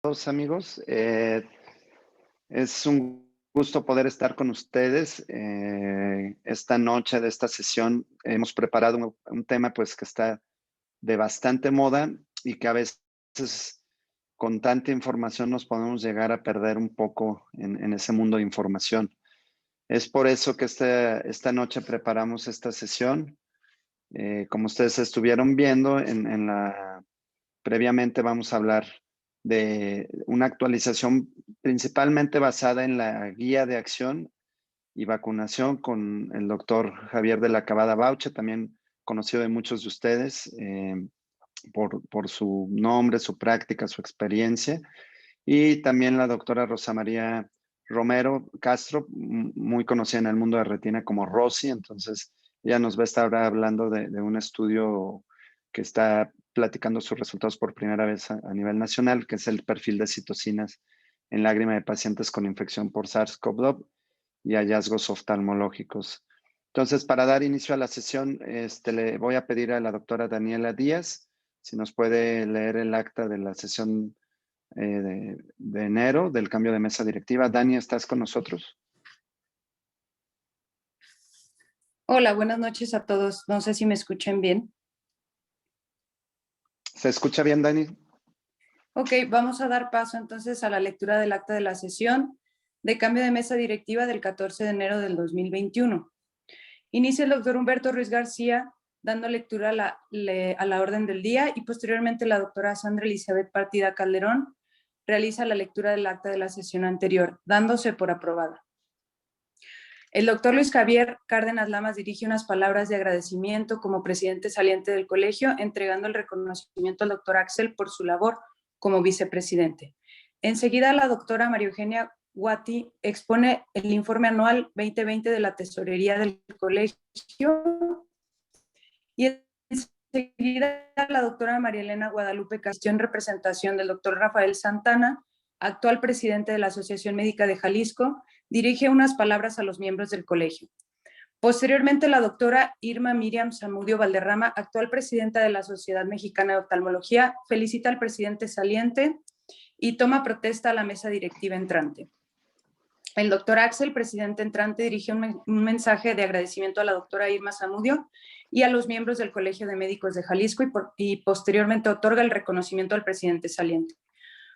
Todos amigos, es un gusto poder estar con ustedes. Esta noche de esta sesión hemos preparado un tema pues que está de bastante moda y que a veces con tanta información nos podemos llegar a perder un poco en ese mundo de información. Es por eso que esta noche preparamos esta sesión. Como ustedes estuvieron viendo previamente vamos a hablar de una actualización principalmente basada en la guía de acción y vacunación con el doctor Javier de la Cabada Bauche, también conocido de muchos de ustedes por su nombre, su práctica, su experiencia, y también la doctora Rosa María Romero Castro, muy conocida en el mundo de retina como Rosy. Entonces ella nos va a estar hablando de un estudio que está platicando sus resultados por primera vez a nivel nacional, que es el perfil de citocinas en lágrima de pacientes con infección por SARS-CoV-2 y hallazgos oftalmológicos. Entonces, para dar inicio a la sesión, le voy a pedir a la doctora Daniela Díaz si nos puede leer el acta de la sesión de enero del cambio de mesa directiva. Dani, ¿estás con nosotros? Hola, buenas noches a todos. No sé si me escuchen bien. ¿Se escucha bien, Dani? Ok, vamos a dar paso entonces a la lectura del acta de la sesión de cambio de mesa directiva del 14 de enero del 2021. Inicia el doctor Humberto Ruiz García dando lectura a la orden del día y posteriormente la doctora Sandra Elizabeth Partida Calderón realiza la lectura del acta de la sesión anterior, dándose por aprobada. El doctor Luis Javier Cárdenas Lamas dirige unas palabras de agradecimiento como presidente saliente del colegio, entregando el reconocimiento al doctor Axel por su labor como vicepresidente. Enseguida, la doctora María Eugenia Guati expone el informe anual 2020 de la tesorería del colegio y enseguida la doctora María Elena Guadalupe Castillo, en representación del doctor Rafael Santana, actual presidente de la Asociación Médica de Jalisco, dirige unas palabras a los miembros del colegio. Posteriormente, la doctora Irma Miriam Zamudio Valderrama, actual presidenta de la Sociedad Mexicana de Oftalmología, felicita al presidente saliente y toma protesta a la mesa directiva entrante. El doctor Axel, presidente entrante, dirige un mensaje de agradecimiento a la doctora Irma Zamudio y a los miembros del Colegio de Médicos de Jalisco y posteriormente otorga el reconocimiento al presidente saliente.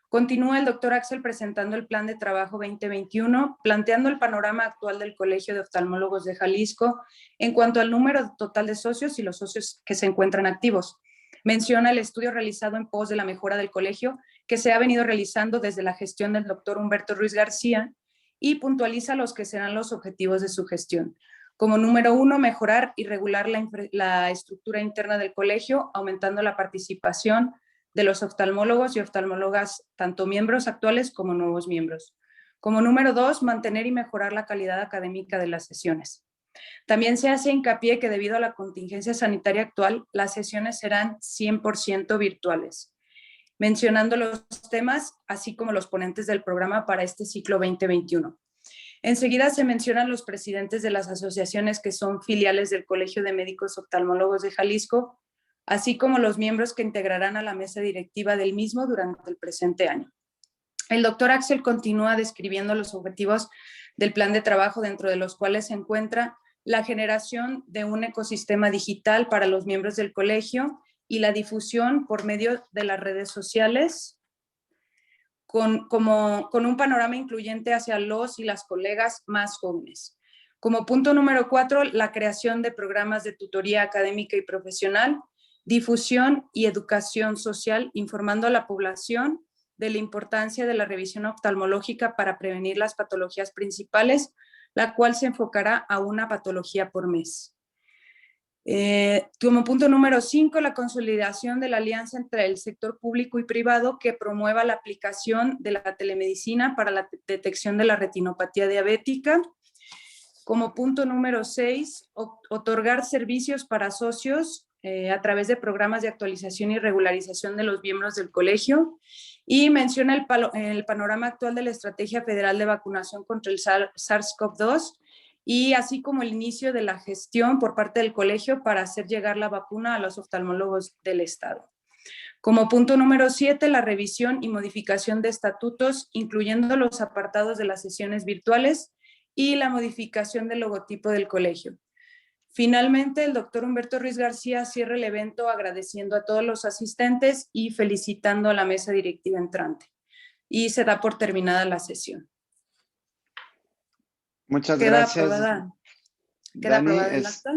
Continúa el doctor Axel presentando el plan de trabajo 2021, planteando el panorama actual del Colegio de Oftalmólogos de Jalisco en cuanto al número total de socios y los socios que se encuentran activos. Menciona el estudio realizado en pos de la mejora del colegio que se ha venido realizando desde la gestión del doctor Humberto Ruiz García y puntualiza los que serán los objetivos de su gestión. Como número 1, mejorar y regular la estructura interna del colegio, aumentando la participación de los oftalmólogos y oftalmólogas, tanto miembros actuales como nuevos miembros. Como número 2, mantener y mejorar la calidad académica de las sesiones. También se hace hincapié que debido a la contingencia sanitaria actual, las sesiones serán 100% virtuales, mencionando los temas, así como los ponentes del programa para este ciclo 2021. Enseguida se mencionan los presidentes de las asociaciones que son filiales del Colegio de Médicos Oftalmólogos de Jalisco, así como los miembros que integrarán a la mesa directiva del mismo durante el presente año. El doctor Axel continúa describiendo los objetivos del plan de trabajo, dentro de los cuales se encuentra la generación de un ecosistema digital para los miembros del colegio y la difusión por medio de las redes sociales, con un panorama incluyente hacia los y las colegas más jóvenes. Como punto número 4, la creación de programas de tutoría académica y profesional, difusión y educación social, informando a la población de la importancia de la revisión oftalmológica para prevenir las patologías principales, la cual se enfocará a una patología por mes. Como punto número 5, la consolidación de la alianza entre el sector público y privado que promueva la aplicación de la telemedicina para la detección de la retinopatía diabética. Como punto número 6, otorgar servicios para socios a través de programas de actualización y regularización de los miembros del colegio. Y menciona el panorama actual de la Estrategia Federal de Vacunación contra el SARS-CoV-2 y así como el inicio de la gestión por parte del colegio para hacer llegar la vacuna a los oftalmólogos del estado. Como punto número 7, la revisión y modificación de estatutos, incluyendo los apartados de las sesiones virtuales y la modificación del logotipo del colegio. Finalmente, el doctor Humberto Ruiz García cierra el evento agradeciendo a todos los asistentes y felicitando a la mesa directiva entrante. Y se da por terminada la sesión. Muchas Queda gracias, aprobada. Dani. El acta.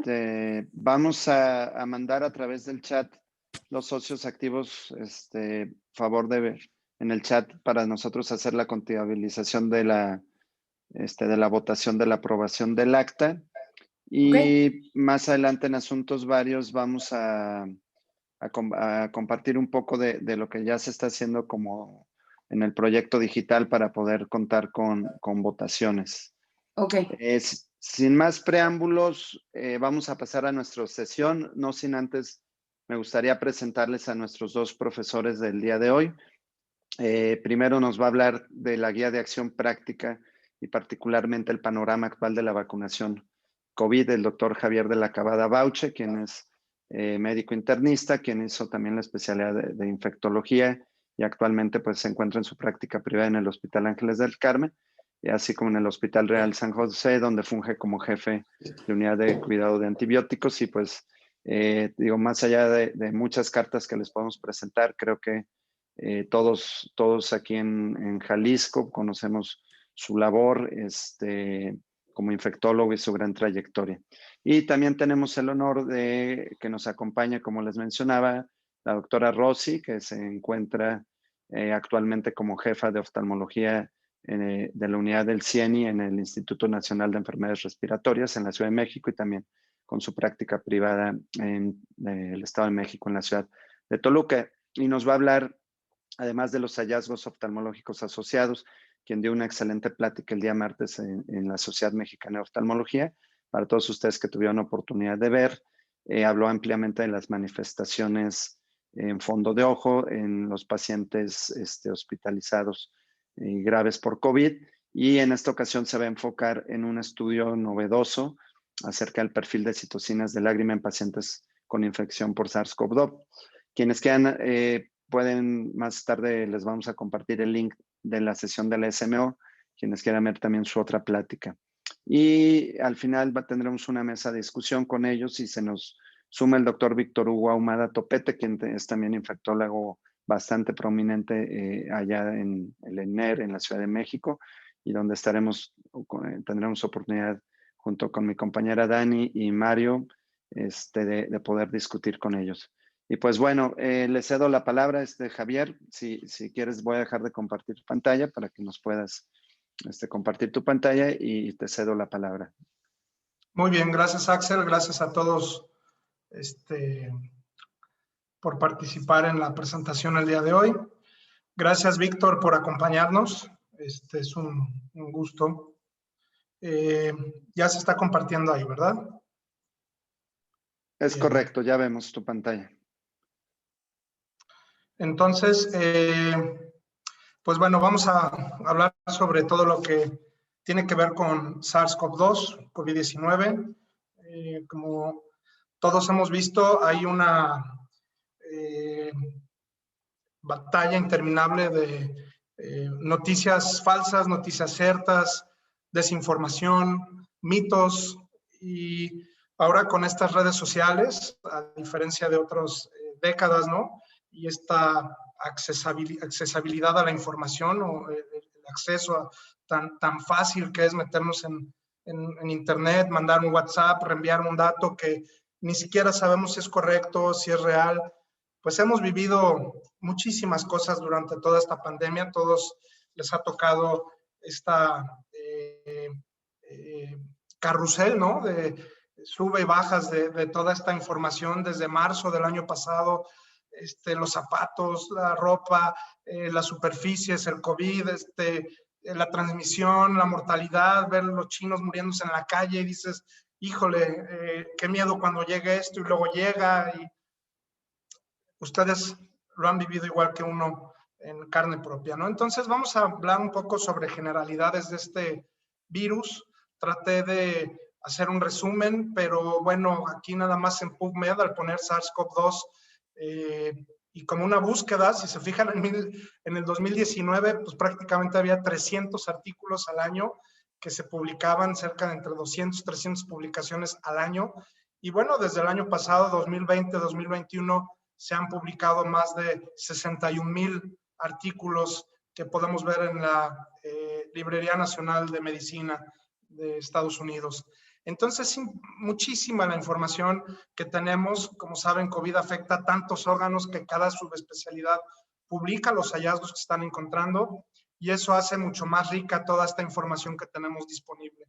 Vamos a mandar a través del chat los socios activos, favor de ver en el chat para nosotros hacer la contabilización de la votación de la aprobación del acta. Y más adelante en asuntos varios vamos a compartir un poco de lo que ya se está haciendo como en el proyecto digital para poder contar con votaciones. Sin más preámbulos, vamos a pasar a nuestra sesión, no sin antes me gustaría presentarles a nuestros dos profesores del día de hoy. Primero nos va a hablar de la guía de acción práctica y particularmente el panorama actual de la vacunación COVID, el doctor Javier de la Cabada Bauche, quien es médico internista, quien hizo también la especialidad de infectología y actualmente pues se encuentra en su práctica privada en el Hospital Ángeles del Carmen, y así como en el Hospital Real San José, donde funge como jefe de unidad de cuidado de antibióticos. Y pues más allá de muchas cartas que les podemos presentar, creo que todos aquí en Jalisco conocemos su labor como infectólogo y su gran trayectoria. Y también tenemos el honor de que nos acompañe, como les mencionaba, la doctora Rossi, que se encuentra actualmente como jefa de oftalmología de la unidad del CIENI en el Instituto Nacional de Enfermedades Respiratorias en la Ciudad de México, y también con su práctica privada en el Estado de México, en la ciudad de Toluca. Y nos va a hablar, además de los hallazgos oftalmológicos asociados, quien dio una excelente plática el día martes en la Sociedad Mexicana de Oftalmología. Para todos ustedes que tuvieron oportunidad de ver, habló ampliamente de las manifestaciones en fondo de ojo en los pacientes hospitalizados graves por COVID. Y en esta ocasión se va a enfocar en un estudio novedoso acerca del perfil de citocinas de lágrima en pacientes con infección por SARS-CoV-2. Quienes quieran pueden, más tarde les vamos a compartir el link de la sesión de la SMO, quienes quieran ver también su otra plática. Y al final tendremos una mesa de discusión con ellos y se nos suma el doctor Víctor Hugo Ahumada Topete, quien es también infectólogo bastante prominente allá en el ENER, en la Ciudad de México, y donde tendremos oportunidad junto con mi compañera Dani y Mario de poder discutir con ellos. Y pues bueno, le cedo la palabra, Javier. Si quieres, voy a dejar de compartir pantalla para que nos puedas compartir tu pantalla, y te cedo la palabra. Muy bien, gracias Axel, gracias a todos por participar en la presentación el día de hoy. Gracias Víctor por acompañarnos, es un gusto. Ya se está compartiendo ahí, ¿verdad? Es bien. Correcto, ya vemos tu pantalla. Entonces, pues bueno, vamos a hablar sobre todo lo que tiene que ver con SARS-CoV-2, COVID-19. Como todos hemos visto, hay una batalla interminable de noticias falsas, noticias ciertas, desinformación, mitos, y ahora con estas redes sociales, a diferencia de otras décadas, ¿no? Y esta accesibilidad a la información o el acceso tan fácil que es meternos en internet, mandar un WhatsApp, reenviar un dato que ni siquiera sabemos si es correcto, si es real. Pues hemos vivido muchísimas cosas durante toda esta pandemia. Todos les ha tocado esta carrusel, ¿no? De sube y bajas de toda esta información desde marzo del año pasado. Los zapatos, la ropa, las superficies, el COVID, la transmisión, la mortalidad, ver los chinos muriéndose en la calle y dices, híjole, qué miedo cuando llegue esto, y luego llega, y ustedes lo han vivido igual que uno en carne propia, ¿no? Entonces vamos a hablar un poco sobre generalidades de este virus. Traté de hacer un resumen, pero bueno, aquí nada más en PubMed, al poner SARS-CoV-2, y como una búsqueda, si se fijan en el 2019, pues prácticamente había 300 artículos al año que se publicaban, cerca de entre 200 y 300 publicaciones al año. Y bueno, desde el año pasado, 2020-2021, se han publicado más de 61,000 artículos que podemos ver en la Librería Nacional de Medicina de Estados Unidos. Entonces, muchísima la información que tenemos. Como saben, COVID afecta a tantos órganos que cada subespecialidad publica los hallazgos que están encontrando y eso hace mucho más rica toda esta información que tenemos disponible.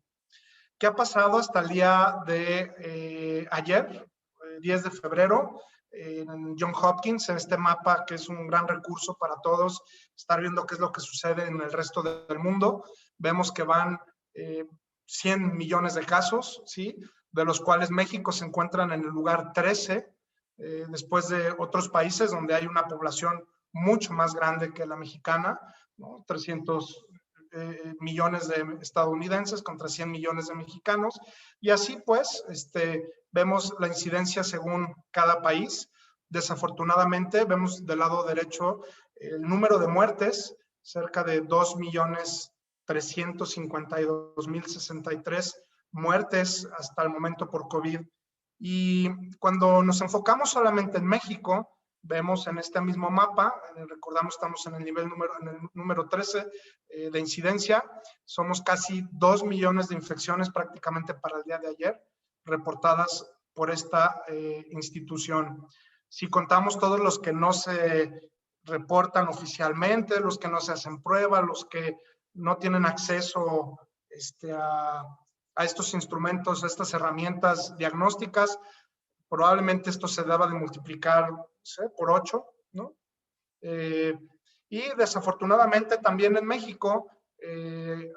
¿Qué ha pasado hasta el día de ayer, 10 de febrero? En Johns Hopkins, en este mapa que es un gran recurso para todos, estar viendo qué es lo que sucede en el resto del mundo. Vemos que van 100 millones de casos, ¿sí? De los cuales México se encuentra en el lugar 13, después de otros países donde hay una población mucho más grande que la mexicana, ¿no? 300 millones de estadounidenses contra 100 millones de mexicanos, y así pues vemos la incidencia según cada país. Desafortunadamente vemos del lado derecho el número de muertes, cerca de 2,352,063 muertes hasta el momento por COVID. Y cuando nos enfocamos solamente en México, vemos en este mismo mapa, recordamos estamos en el número 13 de incidencia, somos casi 2 millones de infecciones prácticamente para el día de ayer, reportadas por esta institución. Si contamos todos los que no se reportan oficialmente, los que no se hacen pruebas, los que no tienen acceso a estos instrumentos, a estas herramientas diagnósticas, probablemente esto se deba de multiplicar, no sé, por 8, ¿no? Y desafortunadamente también en México,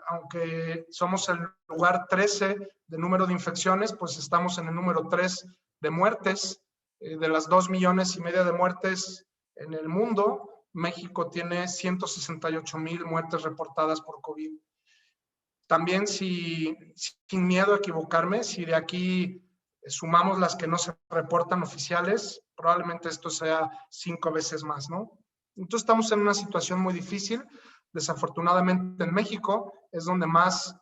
aunque somos el lugar 13 de número de infecciones, pues estamos en el número 3 de muertes. De las 2,5 millones de muertes en el mundo, México tiene 168,000 muertes reportadas por COVID. También, sin miedo a equivocarme, si de aquí sumamos las que no se reportan oficiales, probablemente esto sea 5 veces más, ¿no? Entonces estamos en una situación muy difícil. Desafortunadamente en México es donde más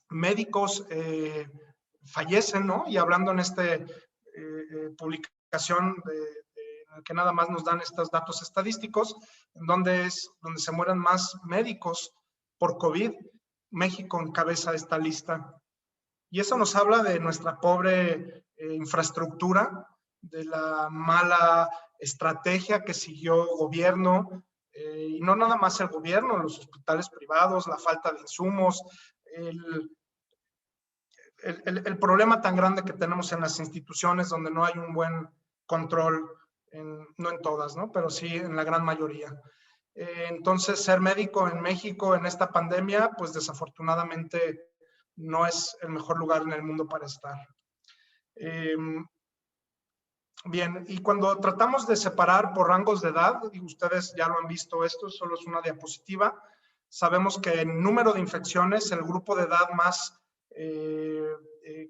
médicos fallecen, ¿no? Y hablando en esta publicación en la que nada más nos dan estos datos estadísticos, en donde se mueren más médicos por COVID, México encabeza esta lista. Y eso nos habla de nuestra pobre infraestructura, de la mala estrategia que siguió el gobierno, y no nada más el gobierno, los hospitales privados, la falta de insumos, el problema tan grande que tenemos en las instituciones donde no hay un buen control, no en todas, ¿no? Pero sí en la gran mayoría. Entonces, ser médico en México en esta pandemia, pues desafortunadamente no es el mejor lugar en el mundo para estar. Bien, y cuando tratamos de separar por rangos de edad, y ustedes ya lo han visto, esto solo es una diapositiva, sabemos que en número de infecciones, el grupo de edad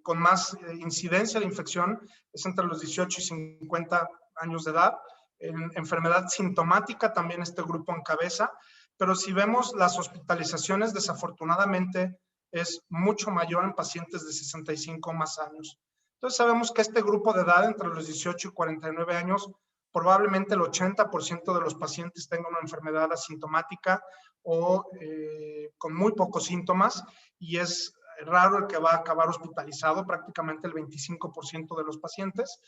con más incidencia de infección es entre los 18 y 50 años de edad. En enfermedad sintomática también este grupo encabeza, pero si vemos las hospitalizaciones, desafortunadamente es mucho mayor en pacientes de 65 o más años. Entonces sabemos que este grupo de edad entre los 18 y 49 años, probablemente el 80% de los pacientes tengan una enfermedad asintomática o con muy pocos síntomas, y es raro el que va a acabar hospitalizado, prácticamente el 25% de los pacientes.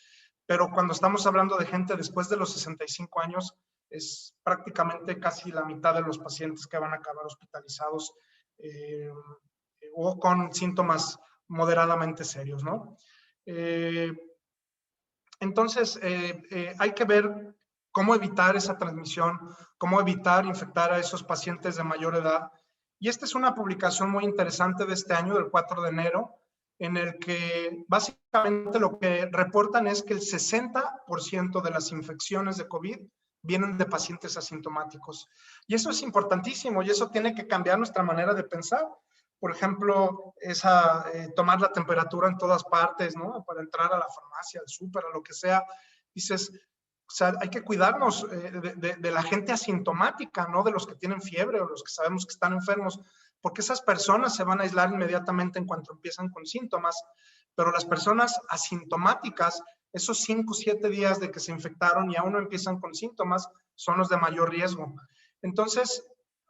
Pero cuando estamos hablando de gente después de los 65 años, es prácticamente casi la mitad de los pacientes que van a acabar hospitalizados o con síntomas moderadamente serios, ¿no? Entonces, hay que ver cómo evitar esa transmisión, cómo evitar infectar a esos pacientes de mayor edad. Y esta es una publicación muy interesante de este año, del 4 de enero, en el que básicamente lo que reportan es que el 60% de las infecciones de COVID vienen de pacientes asintomáticos. Y eso es importantísimo, y eso tiene que cambiar nuestra manera de pensar. Por ejemplo, tomar la temperatura en todas partes, ¿no? Para entrar a la farmacia, al súper, a lo que sea. Dices, O sea, hay que cuidarnos de la gente asintomática, no de los que tienen fiebre o los que sabemos que están enfermos, porque esas personas se van a aislar inmediatamente en cuanto empiezan con síntomas, pero las personas asintomáticas, esos 5 o 7 días de que se infectaron y aún no empiezan con síntomas, son los de mayor riesgo. Entonces,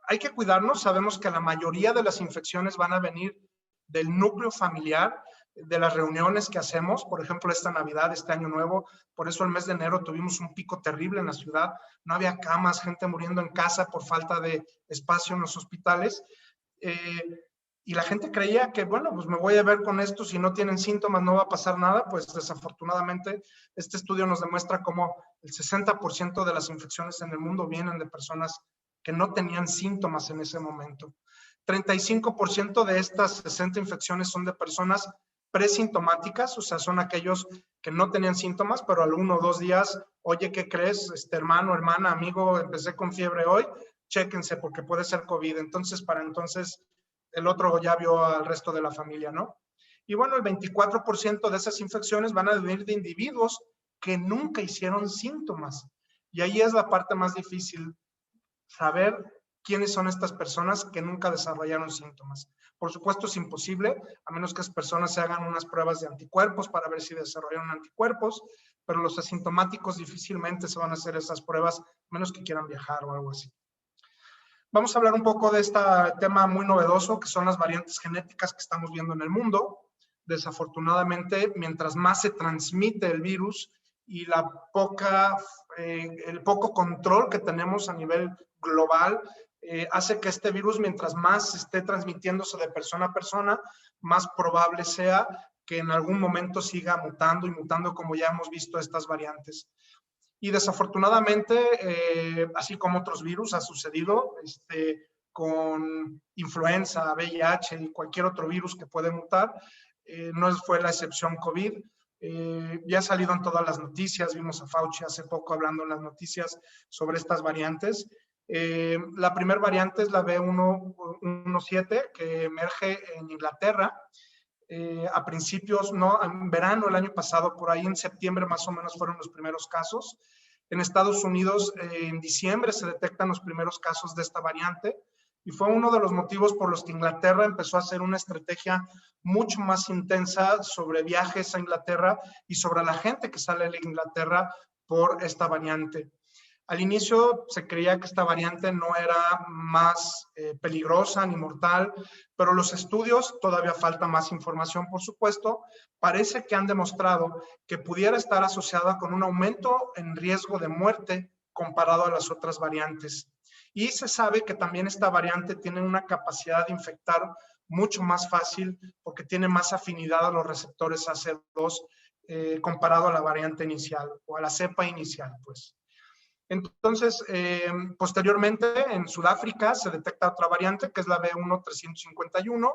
hay que cuidarnos. Sabemos que la mayoría de las infecciones van a venir del núcleo familiar, de las reuniones que hacemos, por ejemplo, esta Navidad, este Año Nuevo. Por eso el mes de enero tuvimos un pico terrible en la ciudad. No había camas, gente muriendo en casa por falta de espacio en los hospitales. Y la gente creía que, bueno, pues me voy a ver con esto, si no tienen síntomas no va a pasar nada. Pues desafortunadamente este estudio nos demuestra cómo el 60% de las infecciones en el mundo vienen de personas que no tenían síntomas en ese momento. 35% de estas 60 infecciones son de personas presintomáticas, o sea, son aquellos que no tenían síntomas, pero al 1 o 2 días, oye, ¿qué crees? Hermano, hermana, amigo, empecé con fiebre hoy, chéquense porque puede ser COVID. Entonces, para entonces, el otro ya vio al resto de la familia, ¿no? Y bueno, el 24% de esas infecciones van a venir de individuos que nunca hicieron síntomas. Y ahí es la parte más difícil, saber quiénes son estas personas que nunca desarrollaron síntomas. Por supuesto, es imposible, a menos que las personas se hagan unas pruebas de anticuerpos para ver si desarrollaron anticuerpos, pero los asintomáticos difícilmente se van a hacer esas pruebas, a menos que quieran viajar o algo así. Vamos a hablar un poco de este tema muy novedoso, que son las variantes genéticas que estamos viendo en el mundo. Desafortunadamente, mientras más se transmite el virus y el poco control que tenemos a nivel global, hace que este virus, mientras más esté transmitiéndose de persona a persona, más probable sea que en algún momento siga mutando y mutando, como ya hemos visto estas variantes. Y desafortunadamente, así como otros virus, ha sucedido con influenza, VIH y cualquier otro virus que puede mutar. No fue la excepción COVID. Ya ha salido en todas las noticias, vimos a Fauci hace poco hablando en las noticias sobre estas variantes. La primera variante es la B117, que emerge en Inglaterra. A principios, no, en verano el año pasado, por ahí en septiembre más o menos fueron los primeros casos. En Estados Unidos, en diciembre se detectan los primeros casos de esta variante y fue uno de los motivos por los que Inglaterra empezó a hacer una estrategia mucho más intensa sobre viajes a Inglaterra y sobre la gente que sale de Inglaterra por esta variante. Al inicio se creía que esta variante no era más peligrosa ni mortal, pero los estudios, todavía falta más información por supuesto, parece que han demostrado que pudiera estar asociada con un aumento en riesgo de muerte comparado a las otras variantes. Y se sabe que también esta variante tiene una capacidad de infectar mucho más fácil porque tiene más afinidad a los receptores AC2 comparado a la variante inicial o a la cepa inicial, pues. Entonces, posteriormente en Sudáfrica se detecta otra variante que es la B1351.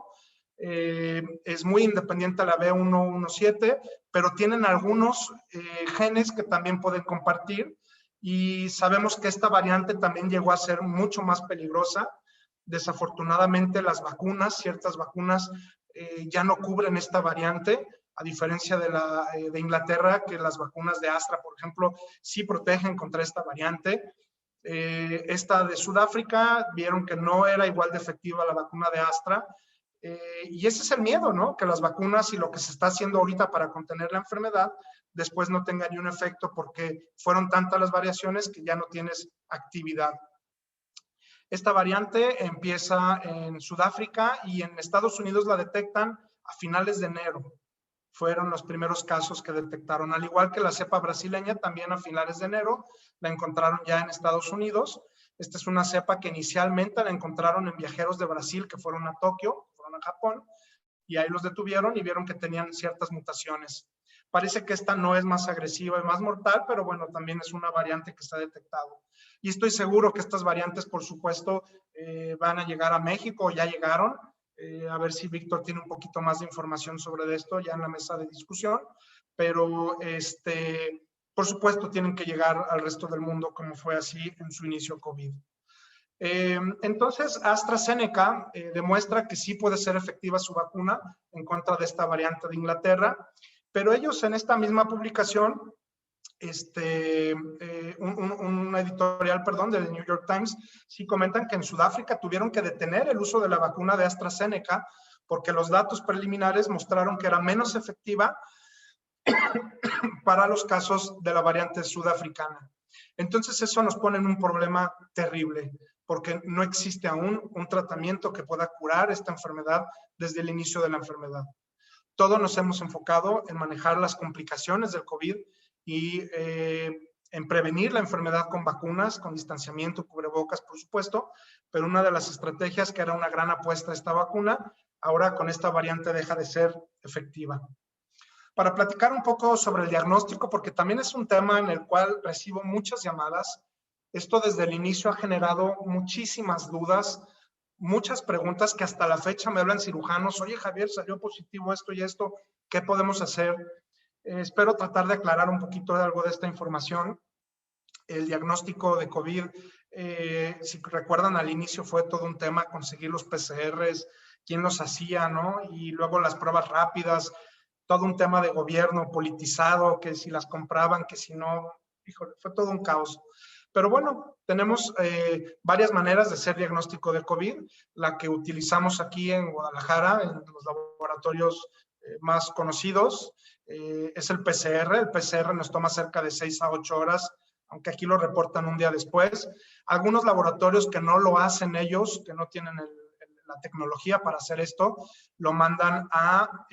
Es muy independiente a la B117, pero tienen algunos genes que también pueden compartir y sabemos que esta variante también llegó a ser mucho más peligrosa. Desafortunadamente las vacunas, ciertas vacunas ya no cubren esta variante, a diferencia de Inglaterra, que las vacunas de Astra, por ejemplo, sí protegen contra esta variante. Esta de Sudáfrica, vieron que no era igual de efectiva la vacuna de Astra. Y ese es el miedo, ¿no? Que las vacunas y lo que se está haciendo ahorita para contener la enfermedad, después no tengan ni un efecto porque fueron tantas las variaciones que ya no tienes actividad. Esta variante empieza en Sudáfrica y en Estados Unidos la detectan a finales de enero. Fueron los primeros casos que detectaron. Al igual que la cepa brasileña, también a finales de enero la encontraron ya en Estados Unidos. Esta es una cepa que inicialmente la encontraron en viajeros de Brasil que fueron a Tokio, fueron a Japón, y ahí los detuvieron y vieron que tenían ciertas mutaciones. Parece que esta no es más agresiva y más mortal, pero bueno, también es una variante que está detectado. Y estoy seguro que estas variantes, por supuesto, van a llegar a México, o ya llegaron. A ver si Víctor tiene un poquito más de información sobre esto ya en la mesa de discusión, pero por supuesto tienen que llegar al resto del mundo como fue así en su inicio COVID. Entonces, AstraZeneca demuestra que sí puede ser efectiva su vacuna en contra de esta variante de Inglaterra, pero ellos en esta misma publicación un editorial, perdón, del New York Times, sí comentan que en Sudáfrica tuvieron que detener el uso de la vacuna de AstraZeneca porque los datos preliminares mostraron que era menos efectiva para los casos de la variante sudafricana. Entonces eso nos pone en un problema terrible, porque no existe aún un tratamiento que pueda curar esta enfermedad desde el inicio de la enfermedad. Todos nos hemos enfocado en manejar las complicaciones del COVID y en prevenir la enfermedad con vacunas, con distanciamiento, cubrebocas, por supuesto, pero una de las estrategias que era una gran apuesta a esta vacuna, ahora con esta variante deja de ser efectiva. Para platicar un poco sobre el diagnóstico, porque también es un tema en el cual recibo muchas llamadas. Esto desde el inicio ha generado muchísimas dudas, muchas preguntas que hasta la fecha me hablan cirujanos. Oye, Javier, salió positivo esto y esto, ¿qué podemos hacer? Espero tratar de aclarar un poquito de algo de esta información. El diagnóstico de COVID, si recuerdan, al inicio fue todo un tema conseguir los PCRs, quién los hacía, ¿no? Y luego las pruebas rápidas, todo un tema de gobierno politizado, que si las compraban, que si no, híjole, fue todo un caos. Pero bueno, tenemos varias maneras de hacer diagnóstico de COVID. La que utilizamos aquí en Guadalajara, en los laboratorios más conocidos, es el PCR. El PCR nos toma cerca de 6 a 8 horas, aunque aquí lo reportan un día después. Algunos laboratorios que no lo hacen ellos, que no tienen la tecnología para hacer esto, lo mandan a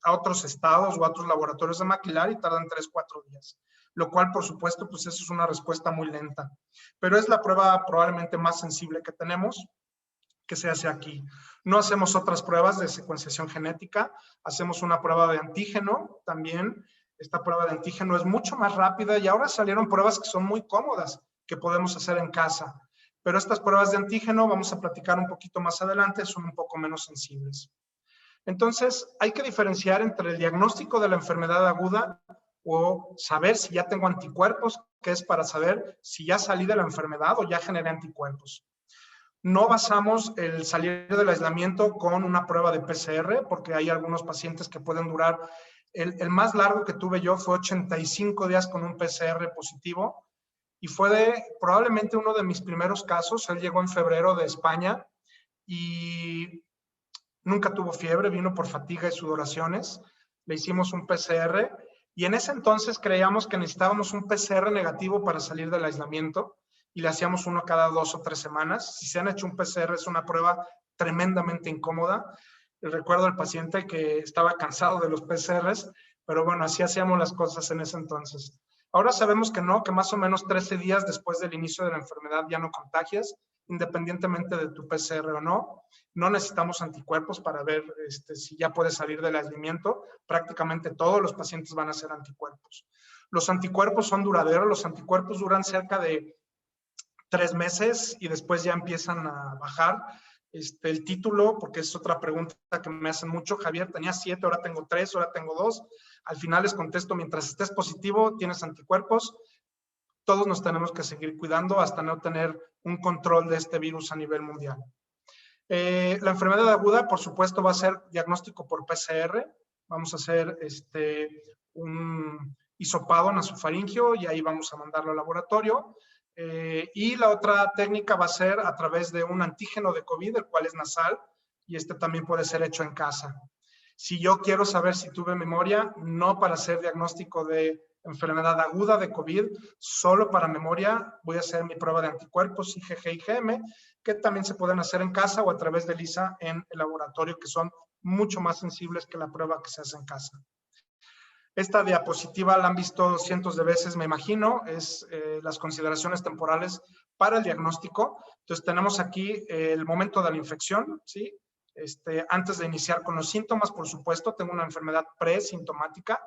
otros estados o a otros laboratorios de maquilar y tardan 3-4 días. Lo cual, por supuesto, pues eso es una respuesta muy lenta. Pero es la prueba probablemente más sensible que tenemos, que se hace aquí. No hacemos otras pruebas de secuenciación genética, hacemos una prueba de antígeno también. Esta prueba de antígeno es mucho más rápida y ahora salieron pruebas que son muy cómodas que podemos hacer en casa. Pero estas pruebas de antígeno, vamos a platicar un poquito más adelante, son un poco menos sensibles. Entonces, hay que diferenciar entre el diagnóstico de la enfermedad aguda o saber si ya tengo anticuerpos, que es para saber si ya salí de la enfermedad o ya generé anticuerpos. No basamos el salir del aislamiento con una prueba de PCR, porque hay algunos pacientes que pueden durar. El más largo que tuve yo fue 85 días con un PCR positivo y fue probablemente uno de mis primeros casos. Él llegó en febrero de España y nunca tuvo fiebre, vino por fatiga y sudoraciones. Le hicimos un PCR y en ese entonces creíamos que necesitábamos un PCR negativo para salir del aislamiento y le hacíamos uno cada 2 o 3 semanas. Si se han hecho un PCR, es una prueba tremendamente incómoda. Recuerdo al paciente que estaba cansado de los PCRs, pero bueno, así hacíamos las cosas en ese entonces. Ahora sabemos que no, que más o menos 13 días después del inicio de la enfermedad ya no contagias, independientemente de tu PCR o no. No necesitamos anticuerpos para ver si ya puedes salir del aislamiento. Prácticamente todos los pacientes van a ser anticuerpos. Los anticuerpos son duraderos, los anticuerpos duran cerca de 3 meses y después ya empiezan a bajar. El título, porque es otra pregunta que me hacen mucho, Javier, tenía 7, ahora tengo 3, ahora tengo 2. Al final les contesto, mientras estés positivo, tienes anticuerpos. Todos nos tenemos que seguir cuidando hasta no tener un control de este virus a nivel mundial. La enfermedad aguda, por supuesto, va a ser diagnóstico por PCR. Vamos a hacer un hisopado nasofaringio y ahí vamos a mandarlo al laboratorio. Y la otra técnica va a ser a través de un antígeno de COVID, el cual es nasal, y también puede ser hecho en casa. Si yo quiero saber si tuve memoria, no para hacer diagnóstico de enfermedad aguda de COVID, solo para memoria voy a hacer mi prueba de anticuerpos IgG y IgM, que también se pueden hacer en casa o a través de ELISA en el laboratorio, que son mucho más sensibles que la prueba que se hace en casa. Esta diapositiva la han visto cientos de veces, me imagino, es las consideraciones temporales para el diagnóstico. Entonces tenemos aquí el momento de la infección, ¿sí? Antes de iniciar con los síntomas, por supuesto, tengo una enfermedad presintomática.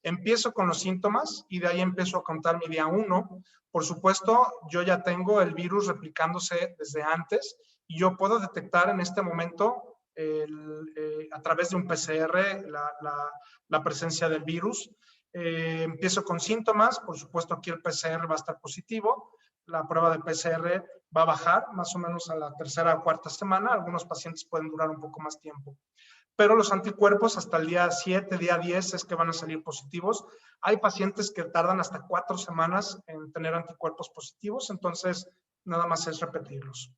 Empiezo con los síntomas y de ahí empiezo a contar mi día 1. Por supuesto, yo ya tengo el virus replicándose desde antes y yo puedo detectar en este momento a través de un PCR la presencia del virus. Empiezo con síntomas, por supuesto aquí el PCR va a estar positivo, la prueba de PCR va a bajar más o menos a la 3ª o 4ª semana, algunos pacientes pueden durar un poco más tiempo. pero los anticuerpos hasta el día 7, día 10 es que van a salir positivos. Hay pacientes que tardan hasta 4 semanas en tener anticuerpos positivos, entonces nada más es repetirlos.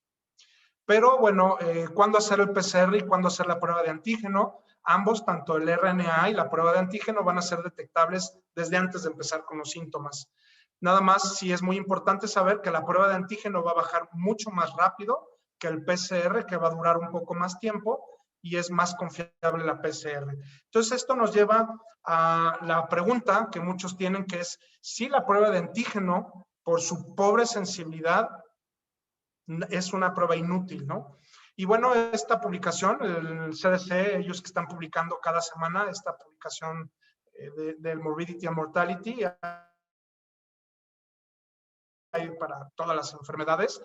Pero bueno, ¿cuándo hacer el PCR y cuándo hacer la prueba de antígeno? Ambos, tanto el RNA y la prueba de antígeno, van a ser detectables desde antes de empezar con los síntomas. Nada más, sí es muy importante saber que la prueba de antígeno va a bajar mucho más rápido que el PCR, que va a durar un poco más tiempo, y es más confiable la PCR. Entonces, esto nos lleva a la pregunta que muchos tienen, que es si la prueba de antígeno, por su pobre sensibilidad, es una prueba inútil, ¿no? Y bueno, esta publicación, el CDC, ellos que están publicando cada semana esta publicación del Morbidity and Mortality para todas las enfermedades,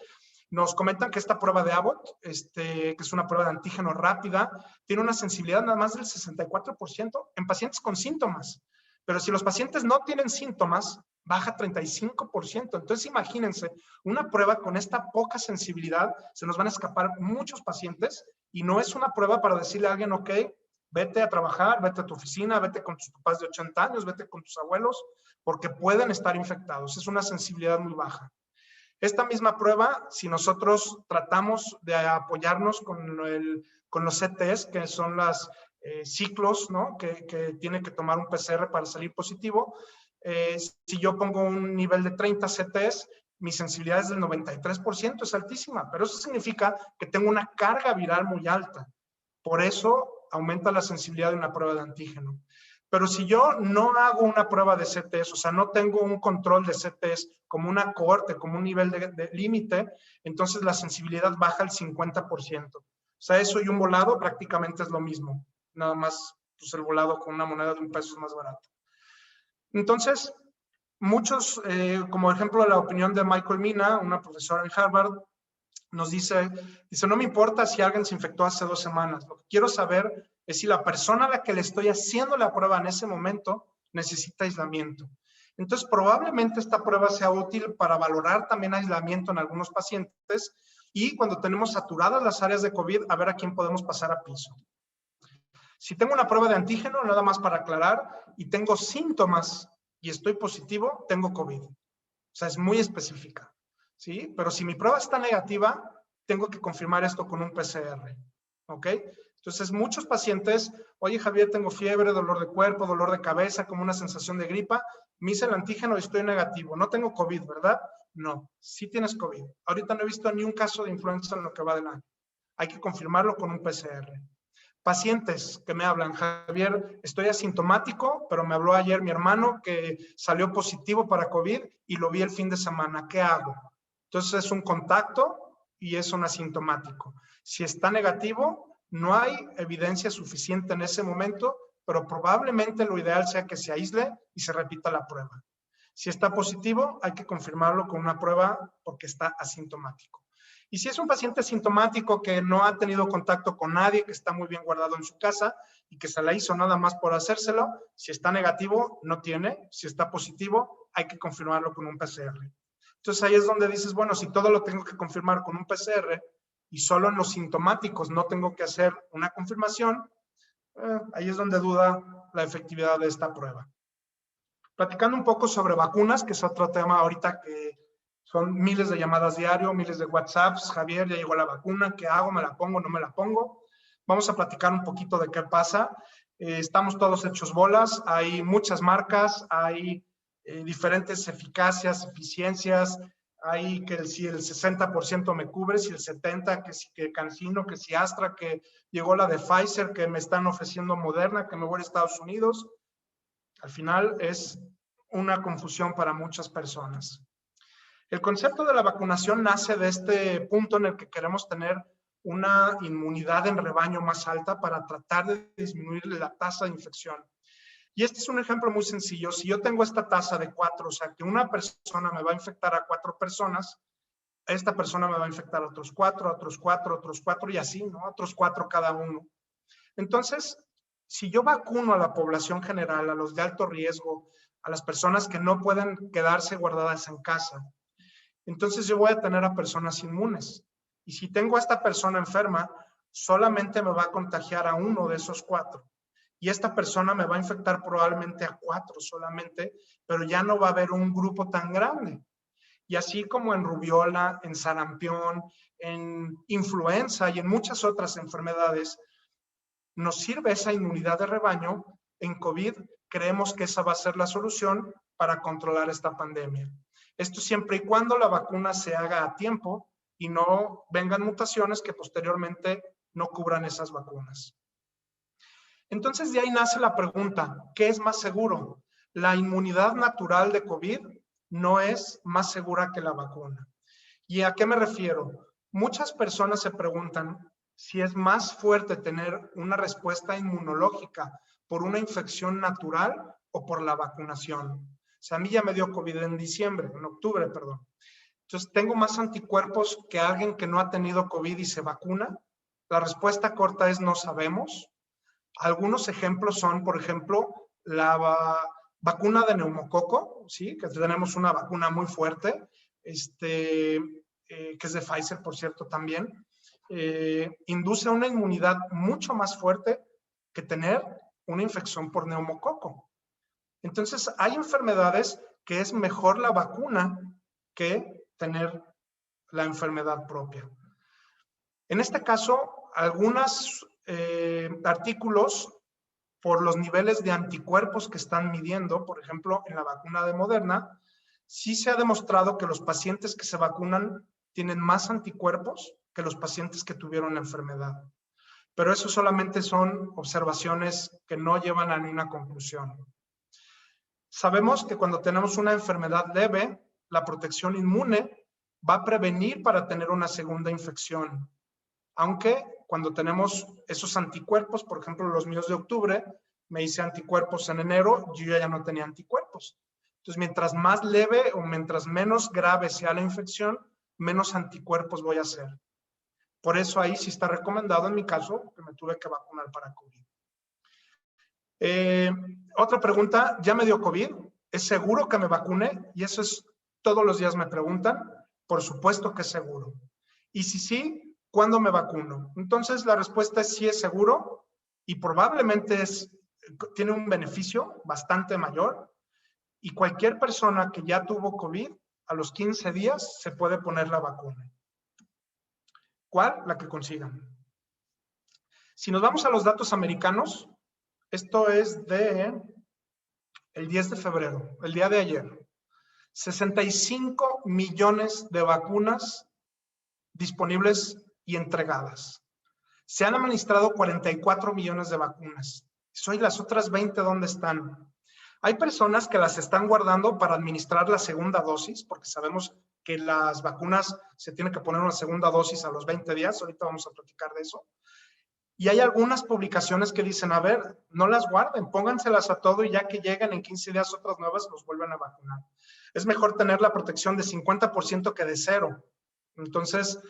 nos comentan que esta prueba de Abbott, que es una prueba de antígeno rápida, tiene una sensibilidad nada más del 64% en pacientes con síntomas. Pero si los pacientes no tienen síntomas, baja 35%. Entonces, imagínense, una prueba con esta poca sensibilidad, se nos van a escapar muchos pacientes y no es una prueba para decirle a alguien, ok, vete a trabajar, vete a tu oficina, vete con tus papás de 80 años, vete con tus abuelos, porque pueden estar infectados. Es una sensibilidad muy baja. Esta misma prueba, si nosotros tratamos de apoyarnos con los CTs, que son los ciclos, ¿no? que tiene que tomar un PCR para salir positivo, si yo pongo un nivel de 30 CTs, mi sensibilidad es del 93%, es altísima, pero eso significa que tengo una carga viral muy alta. Por eso aumenta la sensibilidad de una prueba de antígeno. Pero si yo no hago una prueba de CTs, o sea, no tengo un control de CTs como una cohorte, como un nivel de límite, entonces la sensibilidad baja al 50%. O sea, eso y un volado prácticamente es lo mismo. Nada más, pues el volado con una moneda de $1 es más barato. Entonces, muchos, como ejemplo la opinión de Michael Mina, una profesora en Harvard, nos dice, no me importa si alguien se infectó hace 2 semanas, lo que quiero saber es si la persona a la que le estoy haciendo la prueba en ese momento necesita aislamiento. Entonces, probablemente esta prueba sea útil para valorar también aislamiento en algunos pacientes y cuando tenemos saturadas las áreas de COVID, a ver a quién podemos pasar a piso. Si tengo una prueba de antígeno, nada más para aclarar, y tengo síntomas y estoy positivo, tengo COVID. O sea, es muy específica. ¿Sí? Pero si mi prueba está negativa, tengo que confirmar esto con un PCR, ¿ok? Entonces, muchos pacientes, oye, Javier, tengo fiebre, dolor de cuerpo, dolor de cabeza, como una sensación de gripa, me hice el antígeno y estoy negativo. No tengo COVID, ¿verdad? No, sí tienes COVID. Ahorita no he visto ni un caso de influenza en lo que va del año. Hay que confirmarlo con un PCR. Pacientes que me hablan, Javier, estoy asintomático, pero me habló ayer mi hermano que salió positivo para COVID y lo vi el fin de semana. ¿Qué hago? Entonces es un contacto y es un asintomático. Si está negativo, no hay evidencia suficiente en ese momento, pero probablemente lo ideal sea que se aísle y se repita la prueba. Si está positivo, hay que confirmarlo con una prueba porque está asintomático. Y si es un paciente asintomático que no ha tenido contacto con nadie, que está muy bien guardado en su casa y que se la hizo nada más por hacérselo, si está negativo, no tiene. Si está positivo, hay que confirmarlo con un PCR. Entonces ahí es donde dices, bueno, si todo lo tengo que confirmar con un PCR y solo en los sintomáticos no tengo que hacer una confirmación, ahí es donde duda la efectividad de esta prueba. Platicando un poco sobre vacunas, que es otro tema ahorita que son miles de llamadas diario, miles de WhatsApps. Javier, ya llegó la vacuna, ¿qué hago? ¿Me la pongo? ¿No me la pongo? Vamos a platicar un poquito de qué pasa. Estamos todos hechos bolas, hay muchas marcas, hay diferentes eficacias, eficiencias, hay que si el 60% me cubre, si el 70%, que CanSino, que si Astra, que llegó la de Pfizer, que me están ofreciendo Moderna, que me voy a Estados Unidos. Al final es una confusión para muchas personas. El concepto de la vacunación nace de este punto en el que queremos tener una inmunidad en rebaño más alta para tratar de disminuir la tasa de infección. Y este es un ejemplo muy sencillo. Si yo tengo esta tasa de 4, o sea, que una persona me va a infectar a 4 personas, esta persona me va a infectar a otros 4, a otros 4, a otros 4 y así, ¿no? A otros 4 cada uno. Entonces, si yo vacuno a la población general, a los de alto riesgo, a las personas que no pueden quedarse guardadas en casa, entonces yo voy a tener a personas inmunes. Y si tengo a esta persona enferma, solamente me va a contagiar a uno de esos 4. Y esta persona me va a infectar probablemente a 4 solamente, pero ya no va a haber un grupo tan grande. Y así como en rubiola, en sarampión, en influenza y en muchas otras enfermedades, nos sirve esa inmunidad de rebaño. En COVID creemos que esa va a ser la solución para controlar esta pandemia. Esto siempre y cuando la vacuna se haga a tiempo y no vengan mutaciones que posteriormente no cubran esas vacunas. Entonces de ahí nace la pregunta, ¿qué es más seguro? La inmunidad natural de COVID no es más segura que la vacuna. ¿Y a qué me refiero? Muchas personas se preguntan si es más fuerte tener una respuesta inmunológica por una infección natural o por la vacunación. O sea, a mí ya me dio COVID en octubre, perdón. Entonces, ¿tengo más anticuerpos que alguien que no ha tenido COVID y se vacuna? La respuesta corta es no sabemos. Algunos ejemplos son, por ejemplo, la vacuna de neumococo, ¿sí? Que tenemos una vacuna muy fuerte, que es de Pfizer, por cierto, también. Induce una inmunidad mucho más fuerte que tener una infección por neumococo. Entonces, hay enfermedades que es mejor la vacuna que tener la enfermedad propia. En este caso, algunos artículos por los niveles de anticuerpos que están midiendo, por ejemplo, en la vacuna de Moderna, sí se ha demostrado que los pacientes que se vacunan tienen más anticuerpos que los pacientes que tuvieron la enfermedad. Pero eso solamente son observaciones que no llevan a ninguna conclusión. Sabemos que cuando tenemos una enfermedad leve, la protección inmune va a prevenir para tener una segunda infección. Aunque cuando tenemos esos anticuerpos, por ejemplo, los míos de octubre, me hice anticuerpos en enero, yo ya no tenía anticuerpos. Entonces, mientras más leve o mientras menos grave sea la infección, menos anticuerpos voy a hacer. Por eso ahí sí está recomendado en mi caso que me tuve que vacunar para COVID. Otra pregunta, ¿ya me dio COVID? ¿Es seguro que me vacune? Y eso es, todos los días me preguntan. Por supuesto que es seguro. Y si sí, ¿cuándo me vacuno? Entonces la respuesta es sí, es seguro y probablemente tiene un beneficio bastante mayor. Y cualquier persona que ya tuvo COVID, a los 15 días se puede poner la vacuna. ¿Cuál? La que consigan. Si nos vamos a los datos americanos, esto es de el 10 de febrero, el día de ayer. 65 millones de vacunas disponibles y entregadas. Se han administrado 44 millones de vacunas. ¿Y las otras 20 dónde están? Hay personas que las están guardando para administrar la segunda dosis, porque sabemos que las vacunas se tiene que poner una segunda dosis a los 20 días. Ahorita vamos a platicar de eso. Y hay algunas publicaciones que dicen, a ver, no las guarden, pónganselas a todo y ya que lleguen en 15 días otras nuevas, los vuelven a vacunar. Es mejor tener la protección de 50% que de 0. Entonces,